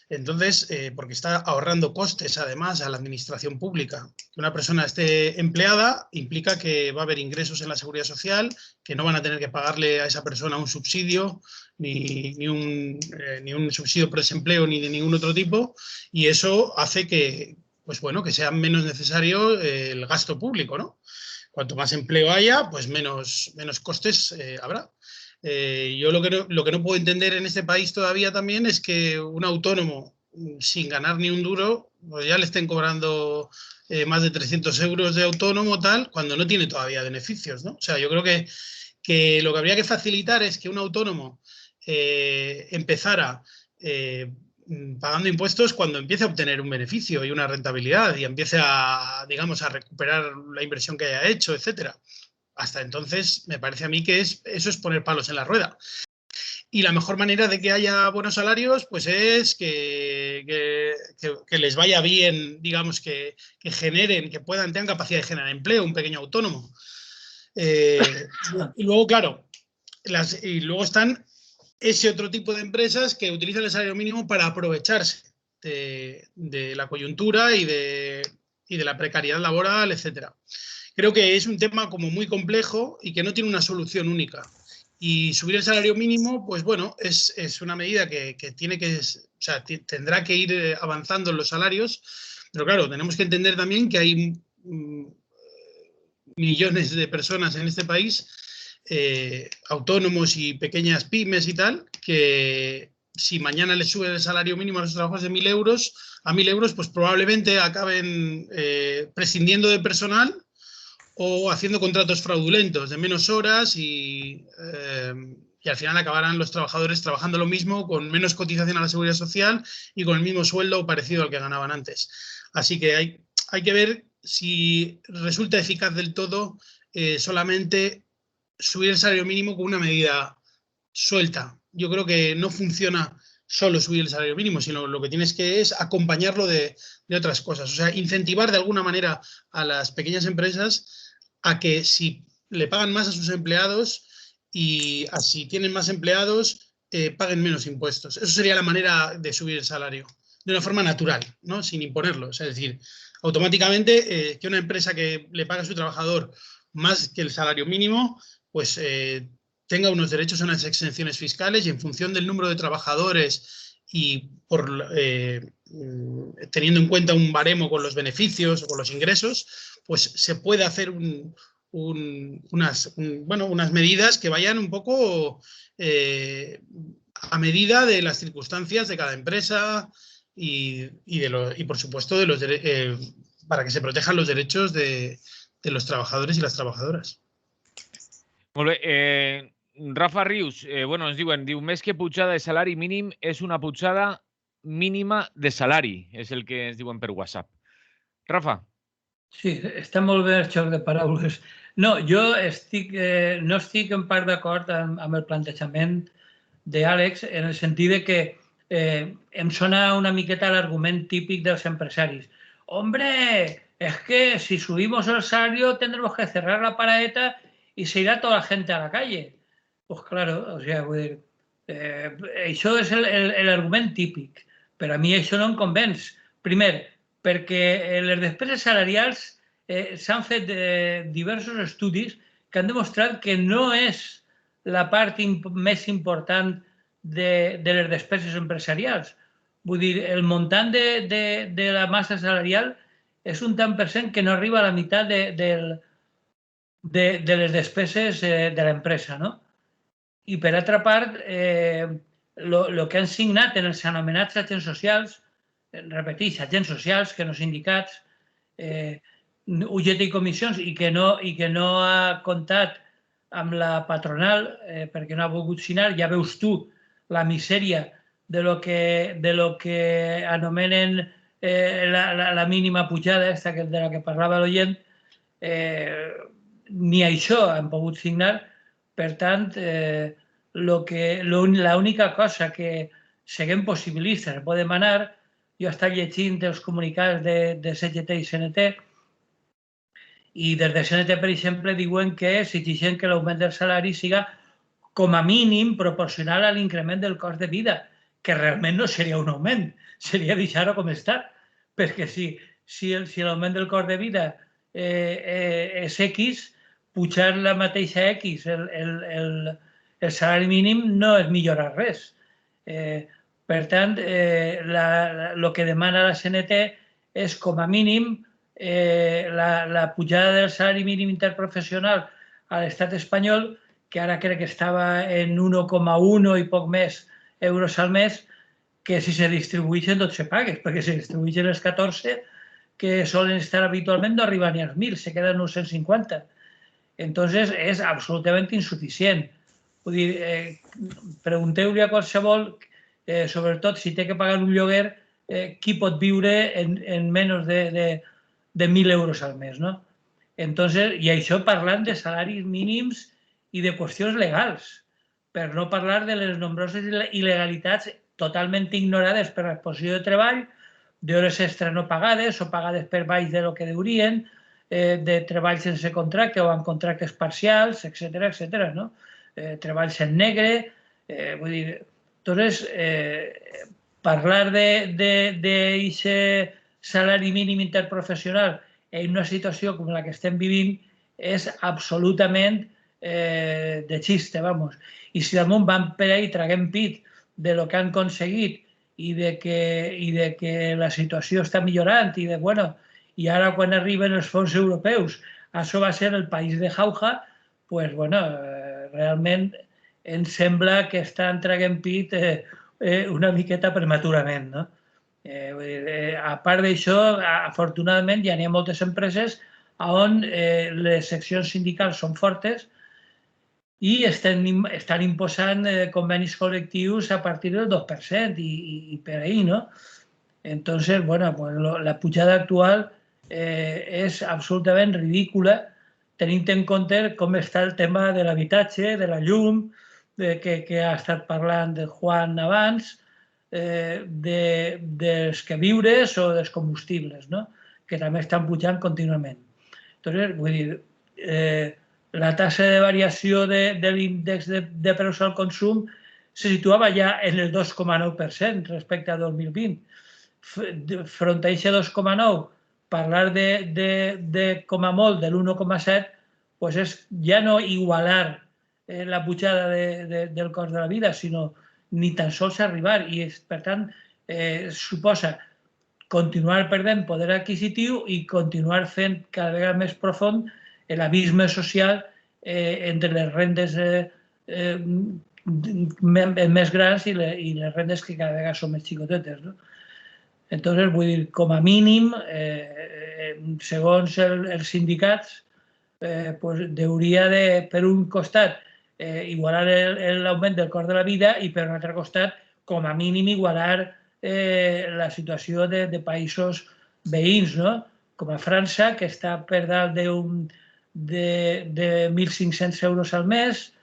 Entonces, porque está ahorrando costes además a la administración pública. Que una persona esté empleada implica que va a haber ingresos en la seguridad social, que no van a tener que pagarle a esa persona un subsidio, ni un subsidio por desempleo, ni de ningún otro tipo, y eso hace que, pues bueno, que sea menos necesario el gasto público, ¿no? Cuanto más empleo haya, pues menos costes habrá. Yo lo que no puedo entender en este país todavía también es que un autónomo sin ganar ni un duro, pues ya le estén cobrando más de 300 euros de autónomo tal, cuando no tiene todavía beneficios, ¿no? O sea, yo creo que lo que habría que facilitar es que un autónomo empezara pagando impuestos cuando empiece a obtener un beneficio y una rentabilidad y empiece a, digamos, a recuperar la inversión que haya hecho, etcétera. Hasta entonces, me parece a mí que eso es poner palos en la rueda. Y la mejor manera de que haya buenos salarios, pues es que les vaya bien, digamos, que generen, que tengan capacidad de generar empleo, un pequeño autónomo. Y luego, claro, y luego están ese otro tipo de empresas que utilizan el salario mínimo para aprovecharse de la coyuntura y de la precariedad laboral, etcétera. Creo que es un tema como muy complejo y que no tiene una solución única. Y subir el salario mínimo, pues bueno, es una medida que tiene que, o sea, tendrá que ir avanzando en los salarios, pero claro, tenemos que entender también que hay millones de personas en este país, autónomos y pequeñas pymes y tal, que si mañana les sube el salario mínimo a los trabajadores de 1.000 euros, a 1.000 euros, pues probablemente acaben prescindiendo de personal o haciendo contratos fraudulentos de menos horas y al final acabarán los trabajadores trabajando lo mismo con menos cotización a la seguridad social y con el mismo sueldo parecido al que ganaban antes. Así que hay que ver si resulta eficaz del todo solamente subir el salario mínimo con una medida suelta. Yo creo que no funciona solo subir el salario mínimo, sino lo que tienes que es acompañarlo de otras cosas. O sea, incentivar de alguna manera a las pequeñas empresas a que si le pagan más a sus empleados y si tienen más empleados, paguen menos impuestos. Eso sería la manera de subir el salario, de una forma natural, ¿no? Sin imponerlo. Es decir, automáticamente que una empresa que le paga a su trabajador más que el salario mínimo, pues tenga unos derechos, unas exenciones fiscales y en función del número de trabajadores y teniendo en cuenta un baremo con los beneficios o con los ingresos, pues se puede hacer unas medidas que vayan un poco a medida de las circunstancias de cada empresa y por supuesto para que se protejan los derechos de los trabajadores y las trabajadoras. Molt bé. Rafa Rius, bueno, ens diuen, més que pujada de salari mínim és una pujada mínima de salari, és el que ens diuen per WhatsApp. Rafa. Sí, està molt bé el xoc de paraules. No, jo no estic en part d'acord amb el plantejament d'Àlex en el sentit de que em sona una miqueta l'argument típic dels empresaris. Hombre, es que si subimos el salario tendremos que cerrar la paradeta y se irá toda la gente a la calle. Pues claro, o sea, vull dir, això és l'argument típic, però a mi això no em convenç. Primer, perquè les despeses salarials s'han fet diversos estudis que han demostrat que no és la part més important de les despeses empresarials. Vull dir, el muntant de la massa salarial és un tant per cent que no arriba a la meitat de les despeses de l'empresa, no? I, per altra part, el que han signat en els anomenats agents socials, repeteix, agents socials, que no sindicats, UGT i comissions, i que no ha comptat amb la patronal perquè no ha volgut signar, ja veus tu la misèria de lo que anomenen la mínima pujada, de la que parlava l'oient, ni això han pogut signar. Per tant, l'única cosa que, sent possibilistes, pot demanar, jo he estat llegint els comunicats de CGT i CNT, i des de CNT, per exemple, diuen que exigeixen que l'augment del salari siga com a mínim proporcional a l'increment del cost de vida, que realment no seria un augment, seria deixar-ho com està, perquè si l'augment del cost de vida és X, pujar la mateixa X, el salari mínim no és millorar res. Per tant, el que demana la CNT és, com a mínim, la pujada del salari mínim interprofessional a l'estat espanyol, que ara crec que estava en 1,1 i poc més euros al mes, que si se distribueixen 12 pagues, perquè si distribueixen els 14 que solen estar habitualment no arriben ni als 1.000, se queden uns 150. Entonces és absolutament insuficient. Vull dir, pregunteu-li a qualsevol, sobretot si té que pagar un lloguer, qui pot viure en menys de 1.000 euros al mes, no? Entonces, i això parlant de salaris mínims i de qüestions legals, per no parlar de les nombroses il·legalitats totalment ignorades per la posició de treball, d'hores extra no pagades o pagades per baix de lo que deurien, de treball sense contracte o amb contractes parcials, etc., no? Treballs en negre, vull dir, entonces, parlar d'aquest salari mínim interprofessional en una situació com la que estem vivint és absolutament de xiste, vamos. I si damunt van per ahí traguem pit de lo que han aconseguit i de que la situació està millorant i de, bueno, i ara quan arriben els fons europeus això va ser el país de jauja, pues, bueno, realment ens sembla que estan traguent pit una miqueta prematurament, no? A part d'això, afortunadament, ja n'hi ha moltes empreses on les seccions sindicals són fortes i estan imposant convenis col·lectius a partir del 2% i per ahí, no? Entonces, bueno, la pujada actual és absolutament ridícula tenint en compte com està el tema de l'habitatge, de la llum, que ha estat parlant de Juan abans, dels queviures o dels combustibles, no? Que també estan pujant contínuament. Entonces, vull dir, la tassa de variació de l'índex de preus al consum se situava ja en el 2,9% respecte a 2020. Front a aquest 2,9%, parlar de com a molt de l'1,7% és ja no igualar la pujada del cost de la vida, sinó ni tan sols arribar. I, per tant, suposa continuar perdent poder adquisitiu i continuar fent cada vegada més profund l'abisme social entre les rendes més grans i les rendes que cada vegada són més xicotetes. Entonces, vull dir, com a mínim, segons els sindicats, hauria de, per un costat, igualar l'augment del cost de la vida i, per un altre costat, com a mínim, igualar la situació de països veïns, com a França, que està per dalt de 1.500 euros al mes,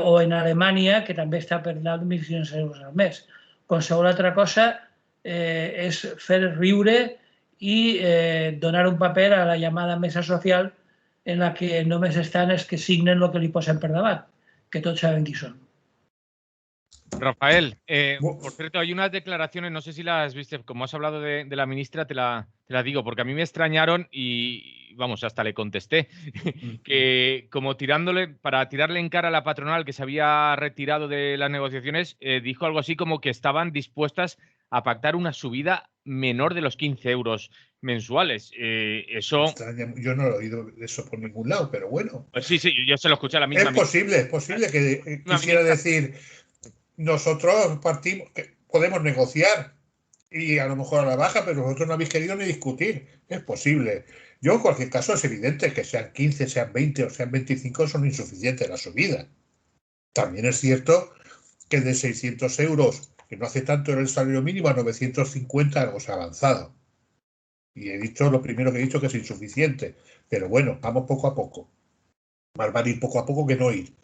o en Alemanya, que també està per dalt de 1.500 euros al mes. Qualsevol altra cosa és fer riure i donar un paper a la llamada mesa social en la que només estan els que signen el que li posen per davant, que tots saben qui són. Rafael, por cierto, hay unas declaraciones, no sé si las viste, como has hablado de la ministra, te la digo, porque a mí me extrañaron y, vamos, hasta le contesté, que como para tirarle en cara a la patronal que se había retirado de las negociaciones, dijo algo así como que estaban dispuestas a pactar una subida menor de los 15 euros mensuales. Eso... Yo no he oído eso por ningún lado, pero bueno. Pues sí, yo se lo escuché a la misma. Es posible que quisiera decir... Nosotros podemos negociar y a lo mejor a la baja, pero vosotros no habéis querido ni discutir. Es posible. Yo, en cualquier caso, es evidente que sean 15, sean 20 o sean 25 son insuficientes la subida. También es cierto que de 600 euros, que no hace tanto era el salario mínimo, a 950 algo se ha avanzado. Y lo primero que he dicho que es insuficiente. Pero bueno, vamos poco a poco. Más vale ir poco a poco que no ir.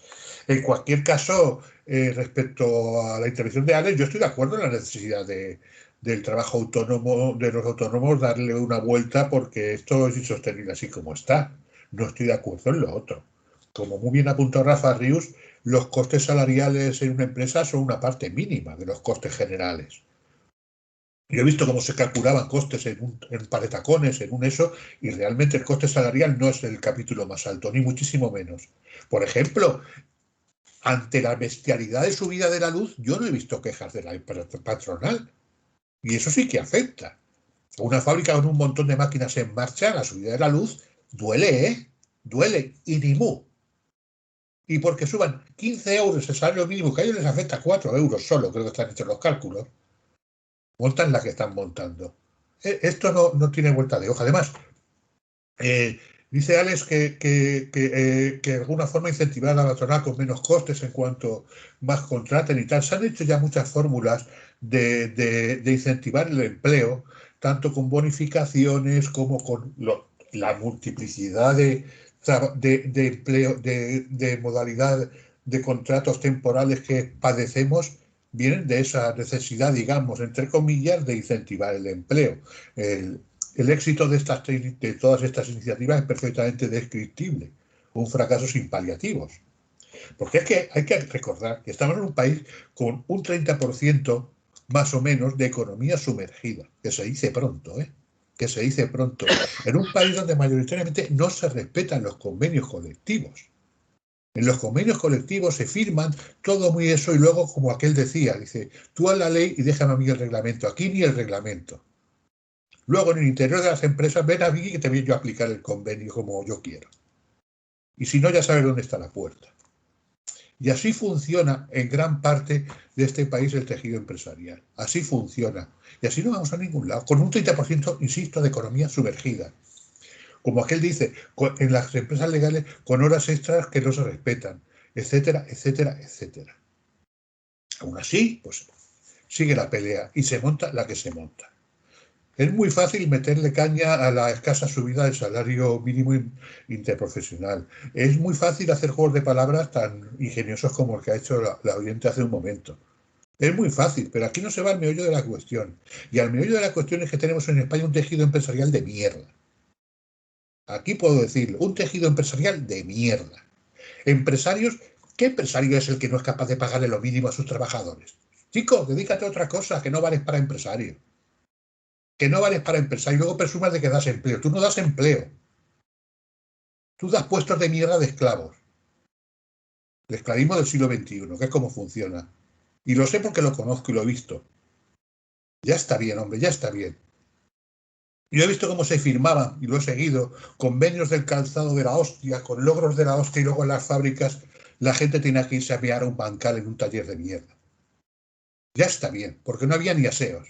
En cualquier caso, respecto a la intervención de Alex, yo estoy de acuerdo en la necesidad del trabajo autónomo, de los autónomos, darle una vuelta porque esto es insostenible así como está. No estoy de acuerdo en lo otro. Como muy bien apuntó Rafa Rius, los costes salariales en una empresa son una parte mínima de los costes generales. Yo he visto cómo se calculaban costes en un par de tacones, en un eso, y realmente el coste salarial no es el capítulo más alto, ni muchísimo menos. Por ejemplo, ante la bestialidad de subida de la luz, yo no he visto quejas de la patronal. Y eso sí que afecta. Una fábrica con un montón de máquinas en marcha, la subida de la luz, duele, ¿eh? Duele. Y ni mu. Y porque suban 15 euros el salario mínimo, que a ellos les afecta 4 euros solo, creo que están hechos los cálculos, montan la que están montando. Esto no tiene vuelta de hoja. Además, dice Alex que de alguna forma incentivar a la patronal con menos costes en cuanto más contraten y tal. Se han hecho ya muchas fórmulas de incentivar el empleo, tanto con bonificaciones como con la multiplicidad de empleo, de modalidad de contratos temporales que padecemos, vienen de esa necesidad, digamos, entre comillas, de incentivar el empleo. El éxito de todas estas iniciativas es perfectamente descriptible, un fracaso sin paliativos. Porque es que hay que recordar que estamos en un país con un 30% más o menos de economía sumergida, que se dice pronto, que se dice pronto, en un país donde mayoritariamente no se respetan los convenios colectivos. En los convenios colectivos se firman todo muy eso y luego, como aquel decía, dice, tú haz la ley y déjame a mí el reglamento. Aquí ni el reglamento. Luego, en el interior de las empresas, ven a mí que te voy yo a aplicar el convenio como yo quiero. Y si no, ya sabes dónde está la puerta. Y así funciona en gran parte de este país el tejido empresarial. Así funciona. Y así no vamos a ningún lado. Con un 30%, insisto, de economía sumergida. Como aquel dice, en las empresas legales con horas extras que no se respetan, etcétera, etcétera, etcétera. Aún así, pues sigue la pelea y se monta la que se monta. Es muy fácil meterle caña a la escasa subida del salario mínimo interprofesional. Es muy fácil hacer juegos de palabras tan ingeniosos como el que ha hecho la oyente hace un momento. Es muy fácil, pero aquí no se va al meollo de la cuestión. Y al meollo de la cuestión es que tenemos en España un tejido empresarial de mierda. Aquí puedo decirlo, un tejido empresarial de mierda. Empresarios, ¿qué empresario es el que no es capaz de pagarle lo mínimo a sus trabajadores? Chico, dedícate a otra cosa, que no vales para empresario. Que no vales para empresario y luego presumas de que das empleo. Tú no das empleo. Tú das puestos de mierda de esclavos. El esclavismo del siglo XXI, que es como funciona. Y lo sé porque lo conozco y lo he visto. Ya está bien, hombre, ya está bien. Yo he visto cómo se firmaban, y lo he seguido, convenios del calzado de la hostia, con logros de la hostia, y luego en las fábricas la gente tenía que irse a mear a un bancal en un taller de mierda. Ya está bien, porque no había ni aseos.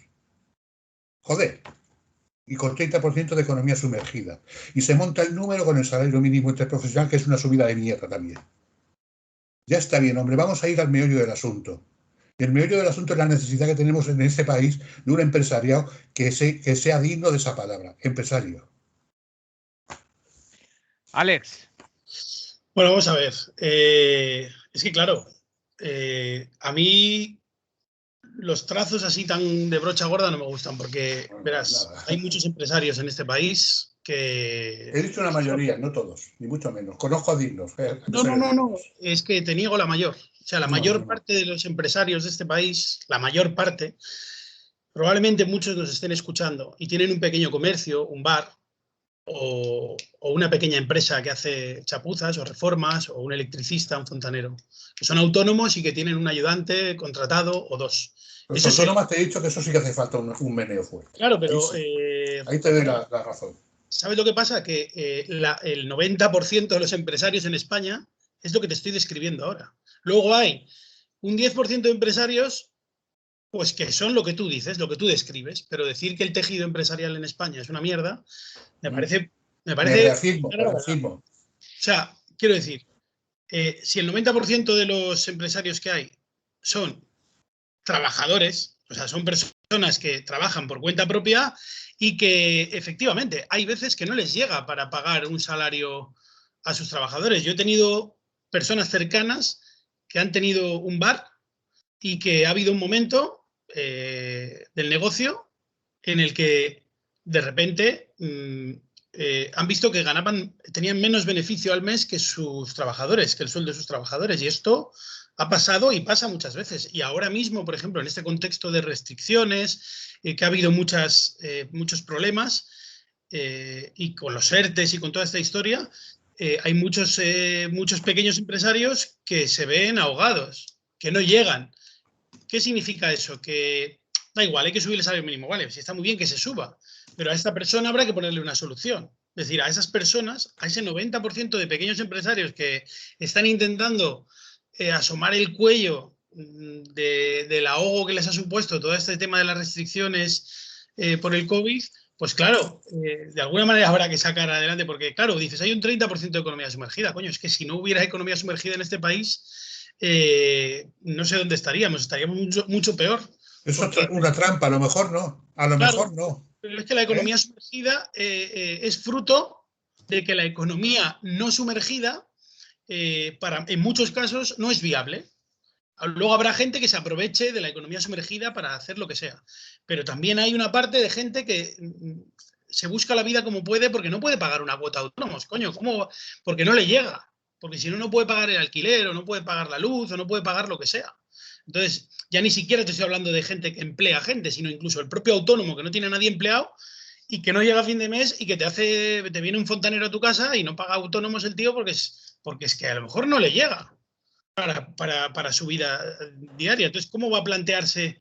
Joder. Y con 30% de economía sumergida. Y se monta el número con el salario mínimo interprofesional, que es una subida de mierda también. Ya está bien, hombre, vamos a ir al meollo del asunto. El meollo del asunto es la necesidad que tenemos en este país de un empresariado que sea digno de esa palabra, empresario. Alex. Bueno, vamos a ver. Es que, claro, a mí los trazos así tan de brocha gorda no me gustan, porque, verás, hay muchos empresarios en este país que... He dicho una mayoría, no todos, ni mucho menos. Conozco dignos. No, es que te niego la mayor. O sea, la mayor parte de los empresarios de este país, la mayor parte, probablemente muchos nos estén escuchando y tienen un pequeño comercio, un bar, o una pequeña empresa que hace chapuzas o reformas, o un electricista, un fontanero, que son autónomos y que tienen un ayudante contratado o dos. Los autónomos te he dicho que eso sí que hace falta un meneo fuerte. Claro, pero... ahí te doy la razón. ¿Sabes lo que pasa? Que el 90% de los empresarios en España es lo que te estoy describiendo ahora. Luego hay un 10% de empresarios pues que son lo que tú dices, lo que tú describes, pero decir que el tejido empresarial en España es una mierda, me parece racismo. O sea, quiero decir, si el 90% de los empresarios que hay son trabajadores, o sea, son personas que trabajan por cuenta propia y que efectivamente hay veces que no les llega para pagar un salario a sus trabajadores. Yo he tenido personas cercanas que han tenido un bar y que ha habido un momento del negocio en el que de repente han visto que tenían menos beneficio al mes que sus trabajadores, que el sueldo de sus trabajadores. Y esto ha pasado y pasa muchas veces. Y ahora mismo, por ejemplo, en este contexto de restricciones, que ha habido muchos problemas, y con los ERTEs y con toda esta historia, hay muchos pequeños empresarios que se ven ahogados, que no llegan. ¿Qué significa eso? Que da igual, hay que subir el salario mínimo. Vale, si está muy bien que se suba, pero a esta persona habrá que ponerle una solución. Es decir, a esas personas, a ese 90% de pequeños empresarios que están intentando asomar el cuello del ahogo que les ha supuesto todo este tema de las restricciones por el COVID, pues claro, de alguna manera habrá que sacar adelante, porque claro, dices, hay un 30% de economía sumergida. Coño, es que si no hubiera economía sumergida en este país, no sé dónde estaríamos mucho peor. Es una trampa, a lo mejor no. A lo mejor no. Pero es que la economía sumergida es fruto de que la economía no sumergida, en muchos casos, no es viable. Luego habrá gente que se aproveche de la economía sumergida para hacer lo que sea. Pero también hay una parte de gente que se busca la vida como puede porque no puede pagar una cuota de autónomos. Coño, ¿cómo? Porque no le llega. Porque si no, no puede pagar el alquiler, o no puede pagar la luz, o no puede pagar lo que sea. Entonces, ya ni siquiera te estoy hablando de gente que emplea gente, sino incluso el propio autónomo que no tiene a nadie empleado y que no llega a fin de mes y que te viene un fontanero a tu casa y no paga autónomos el tío porque es que a lo mejor no le llega para su vida diaria. Entonces, ¿cómo va a plantearse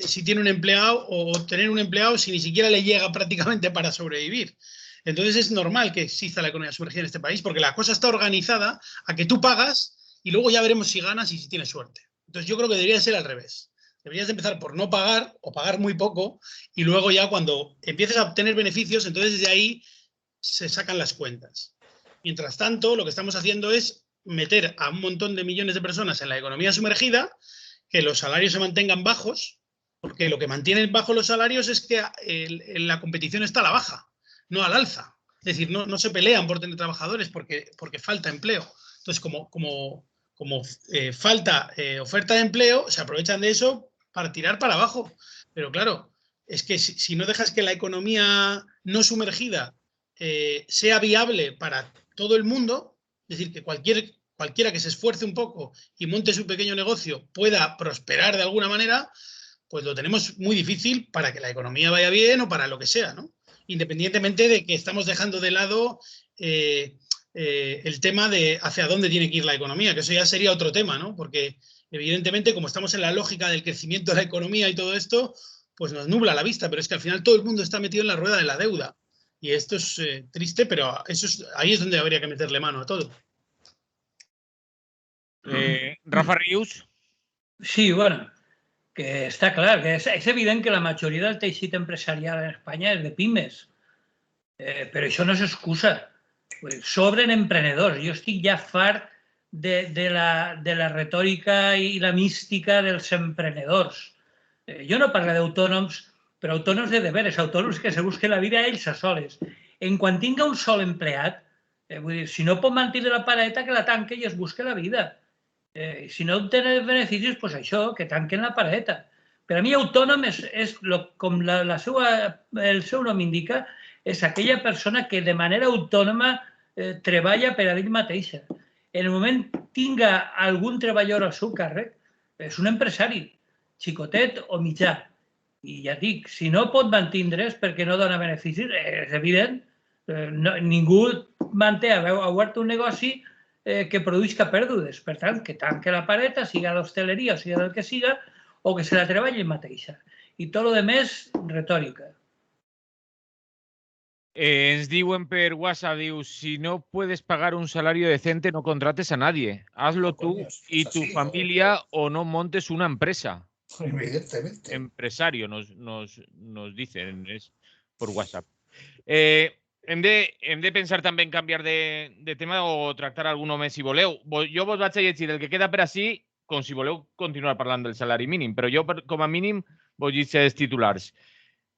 si tiene un empleado o tener un empleado si ni siquiera le llega prácticamente para sobrevivir? Entonces es normal que exista la economía sumergida en este país porque la cosa está organizada a que tú pagas y luego ya veremos si ganas y si tienes suerte. Entonces yo creo que debería ser al revés. Deberías de empezar por no pagar o pagar muy poco y luego ya cuando empieces a obtener beneficios, entonces desde ahí se sacan las cuentas. Mientras tanto, lo que estamos haciendo es meter a un montón de millones de personas en la economía sumergida, que los salarios se mantengan bajos, porque lo que mantiene bajos los salarios es que la competición está a la baja, no al alza. Es decir, no se pelean por tener trabajadores porque falta empleo. Entonces, como falta oferta de empleo, se aprovechan de eso para tirar para abajo. Pero claro, es que si no dejas que la economía no sumergida sea viable para todo el mundo, es decir, que cualquiera que se esfuerce un poco y monte su pequeño negocio pueda prosperar de alguna manera, pues lo tenemos muy difícil para que la economía vaya bien o para lo que sea, ¿no? Independientemente de que estamos dejando de lado el tema de hacia dónde tiene que ir la economía, que eso ya sería otro tema, ¿no? Porque evidentemente como estamos en la lógica del crecimiento de la economía y todo esto, pues nos nubla la vista, pero es que al final todo el mundo está metido en la rueda de la deuda. Y esto es triste, pero ahí es donde habría que meterle mano a todo. Rafa Rius. Sí, bueno, que està clar, que és evident que la majoria del teixit empresarial en Espanya és de pimes, però això no és excusa. Sobren emprenedors. Jo estic ja fart de la retòrica i la mística dels emprenedors. Jo no parlo d'autònoms, però autònoms de veres, autònoms que se busquen la vida ells a soles. En quan tinga un sol empleat, vull dir, si no pot mantenir la paradeta, que la tanque i es busque la vida. Si no obtenen beneficis, doncs això, que tanquen la paradeta. Per a mi autònom com el seu nom indica, és aquella persona que de manera autònoma treballa per a ell mateixa. En el moment tinga algun treballador al seu càrrec, és un empresari, xicotet o mitjà. I ja dic, si no pot mantindre's perquè no dona beneficis, és evident, ningú manté a obert un negoci que produïsca pèrdues. Per tant, que tanque la pareta, siga l'hostaleria o siga del que siga, o que se la treballi mateixa. I tot el més, retòrica. Ens diuen per WhatsApp, diu, si no puedes pagar un salario decente, no contrates a nadie. Hazlo tú y tu familia o no montes una empresa. Evidentemente. Empresario, nos dicen, es por WhatsApp. Hem de pensar també en canviar de tema o tractar alguno més si voleu. Jo vos vaig a llegir el que queda per així, com si voleu continuar parlant del salari mínim, però jo com a mínim vos llegir els titulars.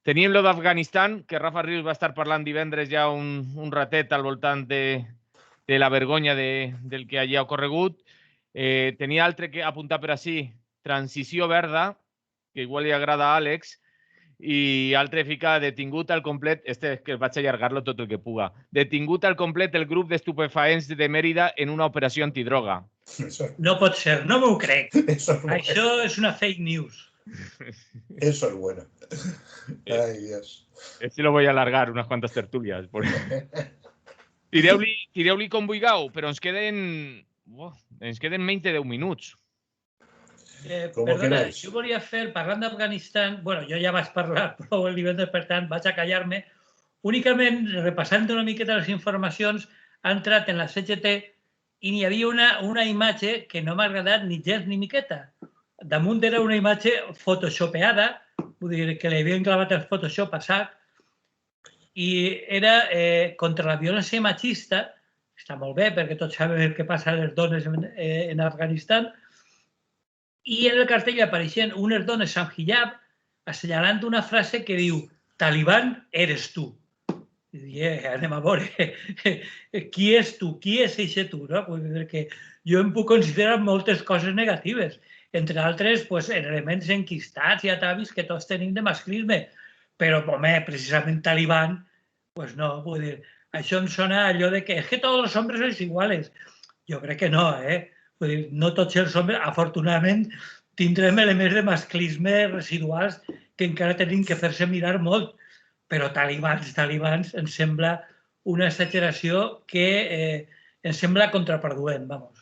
Teníem lo d'Afganistan, que Rafa Rius va estar parlant divendres ja un ratet al voltant de la vergonya del que allà ha ocorregut. Tenia altre que apuntar per així, transició verda, que igual li agrada a Àlex, i altre fica detingut al complet, que vaig allargar-lo tot el que puga, detingut al complet el grup d'estupefaents de Mérida en una operació antidroga. No pot ser, no m'ho crec. Això és una fake news. Eso es bueno. Ay, Dios. Este lo voy a alargar unas cuantas tertulias. Tireu-li com vulgueu, però ens queden 20 minuts. Perdona, jo volia fer, parlant d'Afganistan, bueno, jo ja vaig parlar prou el divendres, per tant, vaig a callar-me. Únicament, repassant una miqueta les informacions, ha entrat en la CGT i n'hi havia una imatge que no m'ha agradat ni gens ni miqueta. Damunt era una imatge photoshopeada, vull dir que li havien clavat el Photoshop a sac, i era contra la violència machista, està molt bé perquè tots sabem el que passa a les dones en Afganistan, i en el cartell apareixen unes dones amb hijab assenyalant una frase que diu «Talibán eres tu». I anem a veure, qui és tu? Qui és eixe tu? Perquè jo em puc considerar moltes coses negatives, entre altres elements enquistats i atavis que tots tenim de masclisme, però, home, precisament Talibán, doncs no, vull dir, això em sona allò de que és que tots els homes són iguals. Jo crec que no, Vull dir, no tots els homes, afortunadament, tindrem elements de masclisme residuals que encara tenim que fer-se mirar molt, però talibans, em sembla una exageració que em sembla contraproduent, vamos.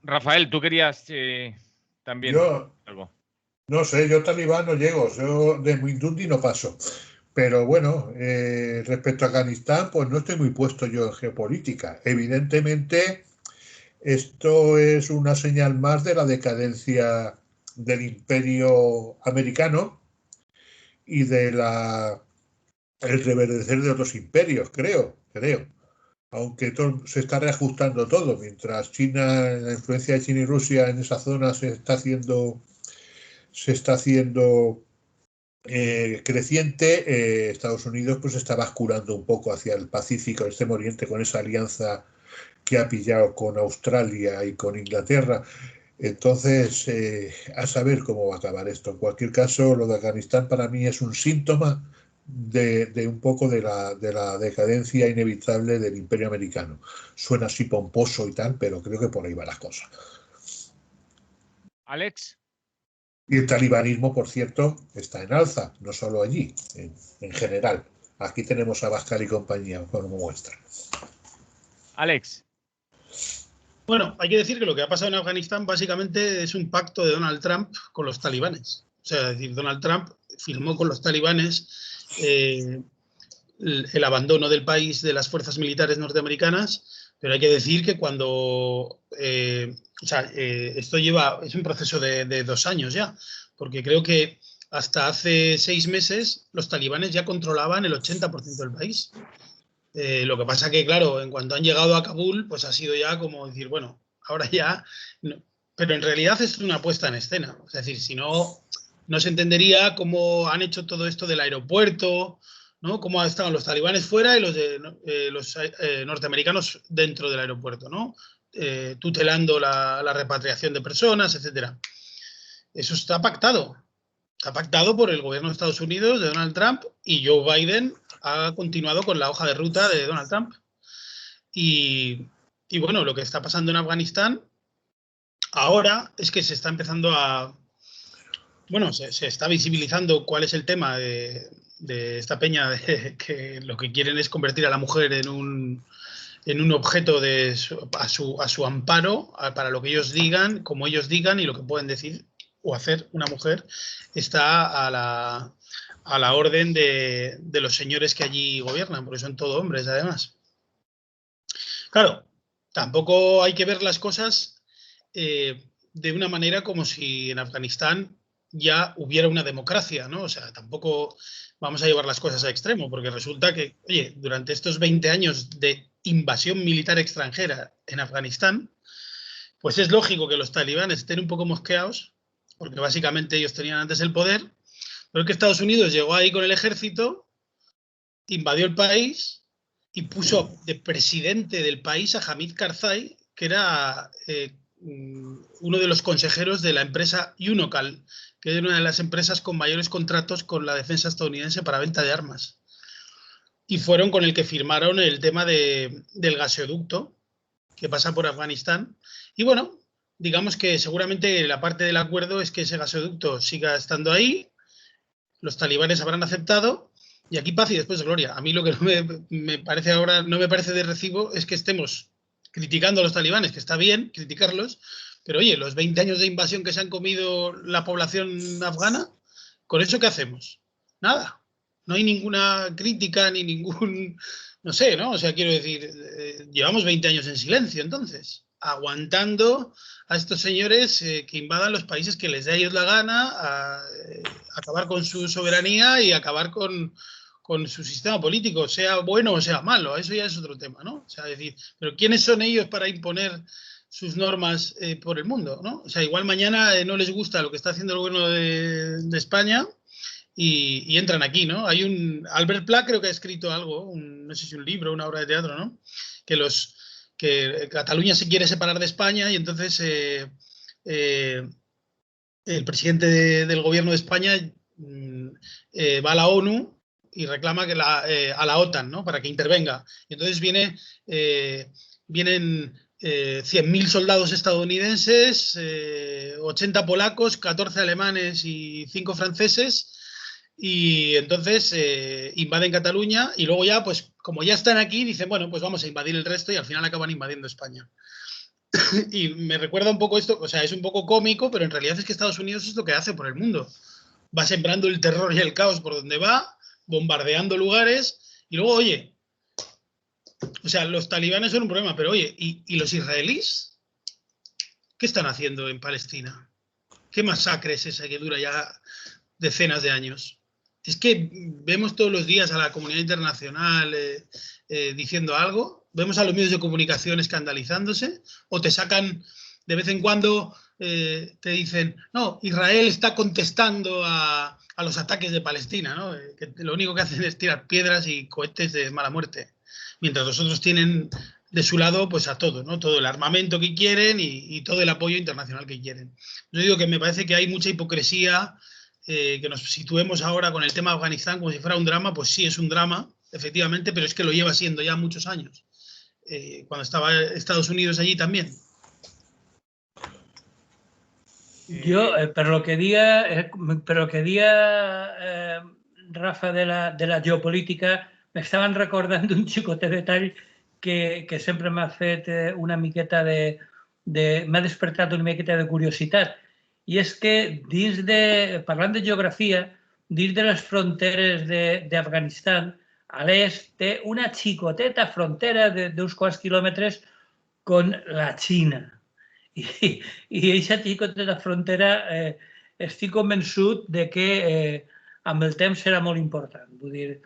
Rafael, tú querías también algo. No sé, yo talibán no llego, yo de Mindundi no paso. Pero bueno, respecto a Afganistán, pues no estoy muy puesto yo en geopolítica. Evidentemente, esto es una señal más de la decadencia del imperio americano y de el reverdecer de otros imperios, creo. Aunque se está reajustando todo, mientras la influencia de China y Rusia en esa zona se está haciendo creciente, Estados Unidos pues está basculando un poco hacia el Pacífico, el Extremo Oriente, con esa alianza que ha pillado con Australia y con Inglaterra. Entonces, a saber cómo va a acabar esto. En cualquier caso, lo de Afganistán para mí es un síntoma de un poco de la decadencia inevitable del imperio americano. Suena así pomposo y tal, pero creo que por ahí va la cosa. Alex. Y el talibanismo, por cierto, está en alza, no solo allí, en general. Aquí tenemos a Bascal y compañía como muestra. Alex. Bueno, hay que decir que lo que ha pasado en Afganistán básicamente es un pacto de Donald Trump con los talibanes. O sea, es decir, Donald Trump firmó con los talibanes el abandono del país de las fuerzas militares norteamericanas, pero hay que decir que cuando... esto es un proceso de 2 años ya, porque creo que hasta hace 6 meses los talibanes ya controlaban el 80% del país. Lo que pasa que, claro, en cuanto han llegado a Kabul, pues ha sido ya como decir, bueno, ahora ya... No. Pero en realidad es una puesta en escena. Es decir, si no, no se entendería cómo han hecho todo esto del aeropuerto, ¿no? Cómo estaban los talibanes fuera y los norteamericanos dentro del aeropuerto, ¿no? Tutelando la repatriación de personas, etc. Eso está pactado. Está pactado por el gobierno de Estados Unidos, de Donald Trump, y Joe Biden ha continuado con la hoja de ruta de Donald Trump. Y bueno, lo que está pasando en Afganistán ahora es que se está empezando a... Bueno, se está visibilizando cuál es el tema de esta peña, de que lo que quieren es convertir a la mujer en un objeto a su amparo, para lo que ellos digan, como ellos digan, y lo que pueden decir o hacer una mujer está a la orden de los señores que allí gobiernan, porque son todos hombres, además. Claro, tampoco hay que ver las cosas de una manera como si en Afganistán ya hubiera una democracia, ¿no? O sea, tampoco vamos a llevar las cosas a extremo, porque resulta que, oye, durante estos 20 años de invasión militar extranjera en Afganistán, pues es lógico que los talibanes estén un poco mosqueados, porque básicamente ellos tenían antes el poder, pero que Estados Unidos llegó ahí con el ejército, invadió el país y puso de presidente del país a Hamid Karzai, que era uno de los consejeros de la empresa Unocal, que es una de las empresas con mayores contratos con la defensa estadounidense para venta de armas. Y fueron con el que firmaron el tema del gasoducto que pasa por Afganistán. Y bueno, digamos que seguramente la parte del acuerdo es que ese gasoducto siga estando ahí, los talibanes habrán aceptado, y aquí paz y después gloria. A mí lo que no me parece ahora, no me parece de recibo, es que estemos criticando a los talibanes, que está bien criticarlos, pero oye, los 20 años de invasión que se han comido la población afgana, ¿con eso qué hacemos? Nada. No hay ninguna crítica ni ningún... No sé, ¿no? O sea, quiero decir, llevamos 20 años en silencio, entonces, aguantando a estos señores que invadan los países que les dé a ellos la gana, a acabar con su soberanía y acabar con su sistema político, sea bueno o sea malo. Eso ya es otro tema, ¿no? O sea, decir, pero ¿quiénes son ellos para imponer sus normas por el mundo, ¿no? O sea, igual mañana no les gusta lo que está haciendo el gobierno de España y entran aquí, ¿no? Hay Albert Pla creo que ha escrito algo, no sé si un libro, una obra de teatro, ¿no? Que Cataluña se quiere separar de España y entonces el presidente del gobierno de España va a la ONU y reclama que a la OTAN, ¿no? Para que intervenga. Y entonces vienen 100.000 soldados estadounidenses, 80 polacos, 14 alemanes y 5 franceses, y entonces invaden Cataluña y luego ya, pues como ya están aquí, dicen, bueno, pues vamos a invadir el resto y al final acaban invadiendo España. Y me recuerda un poco esto, o sea, es un poco cómico, pero en realidad es que Estados Unidos es lo que hace por el mundo. Va sembrando el terror y el caos por donde va, bombardeando lugares, y luego, oye, o sea, los talibanes son un problema, pero oye, ¿y los israelíes? ¿Qué están haciendo en Palestina? ¿Qué masacre es esa que dura ya decenas de años? Es que vemos todos los días a la comunidad internacional diciendo algo, vemos a los medios de comunicación escandalizándose, o te sacan de vez en cuando, te dicen, no, Israel está contestando a los ataques de Palestina, ¿no? Que lo único que hacen es tirar piedras y cohetes de mala muerte, mientras los otros tienen de su lado pues a todo, ¿no? Todo el armamento que quieren y todo el apoyo internacional que quieren. Yo digo que me parece que hay mucha hipocresía, que nos situemos ahora con el tema de Afganistán como si fuera un drama, pues sí es un drama, efectivamente, pero es que lo lleva siendo ya muchos años. Cuando estaba Estados Unidos allí también. Yo, pero lo que diga Rafa de la geopolítica, me estaven recordant un xicotet detall que sempre m'ha fet una miqueta m'ha despertat una miqueta de curiositat. I és que, parlant de geografia, dins de les fronteres d'Afganistan, a l'est té una xicoteta frontera d'uns quants quilòmetres con la Xina. I aquesta xicoteta frontera estic convençut de que amb el temps serà molt important. Vull dir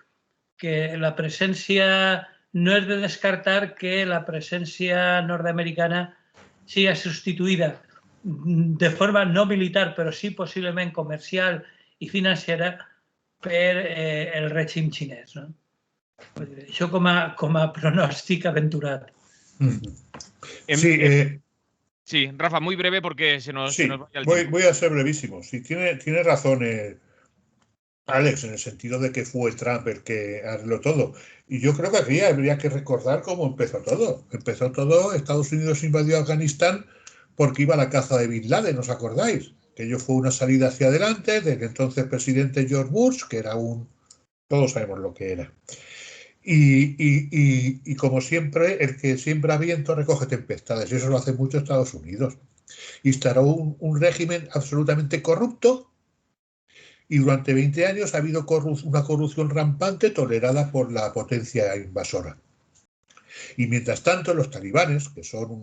que la presència, no és de descartar que la presència nord-americana sigui substituïda de forma no militar, però sí possiblement comercial i financera per el règim xinès. No? Això com a pronòstic aventurat. Sí, Sí, Rafa, muy breve porque se nos vaya el tiempo. Voy a ser brevísimo. Sí, tiene razón Alex, en el sentido de que fue Trump el que arregló todo. Y yo creo que aquí habría que recordar cómo empezó todo. Empezó todo, Estados Unidos invadió Afganistán porque iba a la caza de Bin Laden, ¿os acordáis? Que ello fue una salida hacia adelante del entonces presidente George Bush, que era todos sabemos lo que era. Y como siempre, el que siembra viento recoge tempestades, y eso lo hace mucho Estados Unidos. Instaló un régimen absolutamente corrupto, y durante 20 años ha habido una corrupción rampante tolerada por la potencia invasora. Y mientras tanto, los talibanes, que son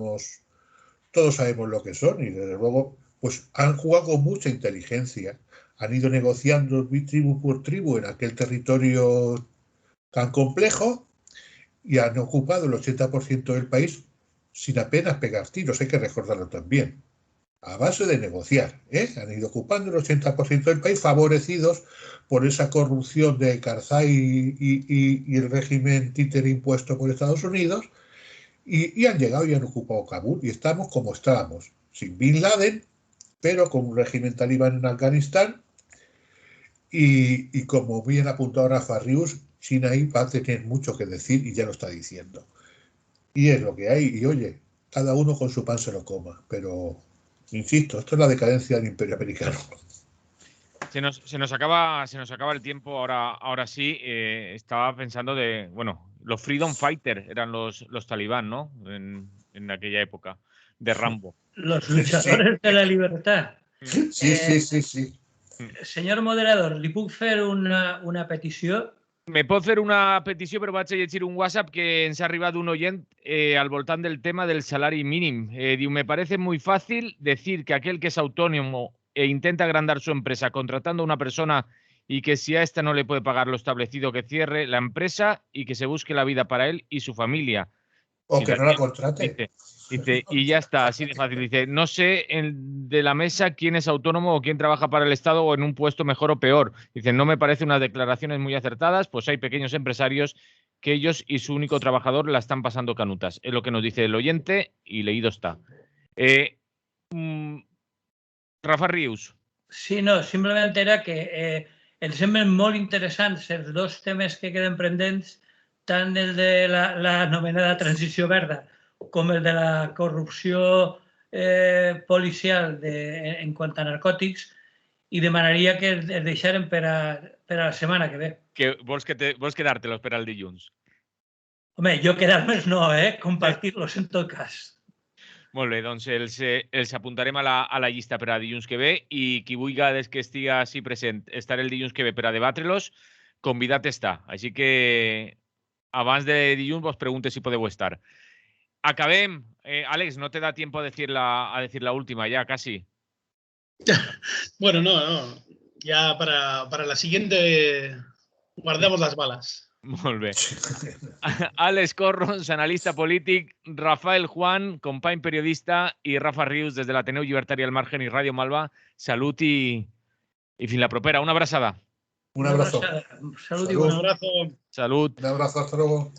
todos sabemos lo que son, y desde luego, pues han jugado con mucha inteligencia, han ido negociando tribu por tribu en aquel territorio tan complejo, y han ocupado el 80% del país sin apenas pegar tiros, hay que recordarlo también, a base de negociar, han ido ocupando el 80% del país, favorecidos por esa corrupción de Karzai y el régimen títere impuesto por Estados Unidos, y han llegado y han ocupado Kabul, y estamos como estábamos, sin Bin Laden, pero con un régimen talibán en Afganistán, y como bien apuntado Rafa Rius, China ahí va a tener mucho que decir, y ya lo está diciendo. Y es lo que hay, y oye, cada uno con su pan se lo coma, pero insisto, esto es la decadencia del imperio americano. Se nos acaba el tiempo, ahora sí. Estaba pensando los Freedom Fighters eran los talibán, ¿no? En aquella época, de Rambo. Los luchadores de la libertad. Sí. Senyor moderador, li puc fer una petició? Me pot fer una petició, però vaig a llegir un WhatsApp que ens ha arribat d'un oient al voltant del tema del salari mínim. Diu, me parece muy fácil decir que aquel que es autónomo e intenta agrandar su empresa contratando a una persona y que si a esta no le puede pagar lo establecido, que cierre la empresa y que se busque la vida para él y su familia. O que no la contrate. Dice, y ya está, así de fácil. Dice, no sé de la mesa quién es autónomo o quién trabaja para el Estado o en un puesto mejor o peor. Dice, no me parecen unas declaraciones muy acertadas, pues hay pequeños empresarios que ellos y su único trabajador la están pasando canutas. Es lo que nos dice el oyente y leído está. Rafa Rius. Sí, no, simplement era que em semblen molt interessants els dos temes que queden pendents, tant el de l'anomenada transició verda com el de la corrupció policial en quant a narcòtics, i demanaria que es deixaren per a la setmana que ve. Vols quedar-te-los per al dilluns? Home, jo quedar-me'ls no, compartir-los en tot cas. Molt bé, doncs els apuntarem a la llista per a dilluns que ve, i qui vulgui que estigui així present, estarà el dilluns que ve per a debatre-los, convidat està. Així que abans de dilluns vos pregunte si podeu estar. Acabem. Alex, no te da tiempo a decir la última ya, casi. Bueno, no. Ya para la siguiente guardemos las balas. Molt bé. Àlex Corros, analista polític, Rafael Juan, company periodista, i Rafa Rius des de l'Ateneu Llibertari al Margen i Ràdio Malva. Salut i fins la propera. Una abraçada. Un abrazo. Salut i un abrazo. Salut. Un abrazo, hasta luego.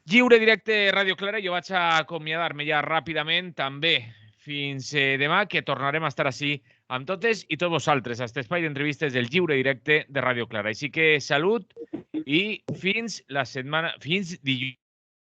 Lliure directe Ràdio Clara. Jo vaig a acomiadar-me ja ràpidament, també fins demà, que tornarem a estar així amb totes i tots vosaltres, a aquest espai d'entrevistes del Lliure Directe de Ràdio Clara. Així que salut i fins dilluns.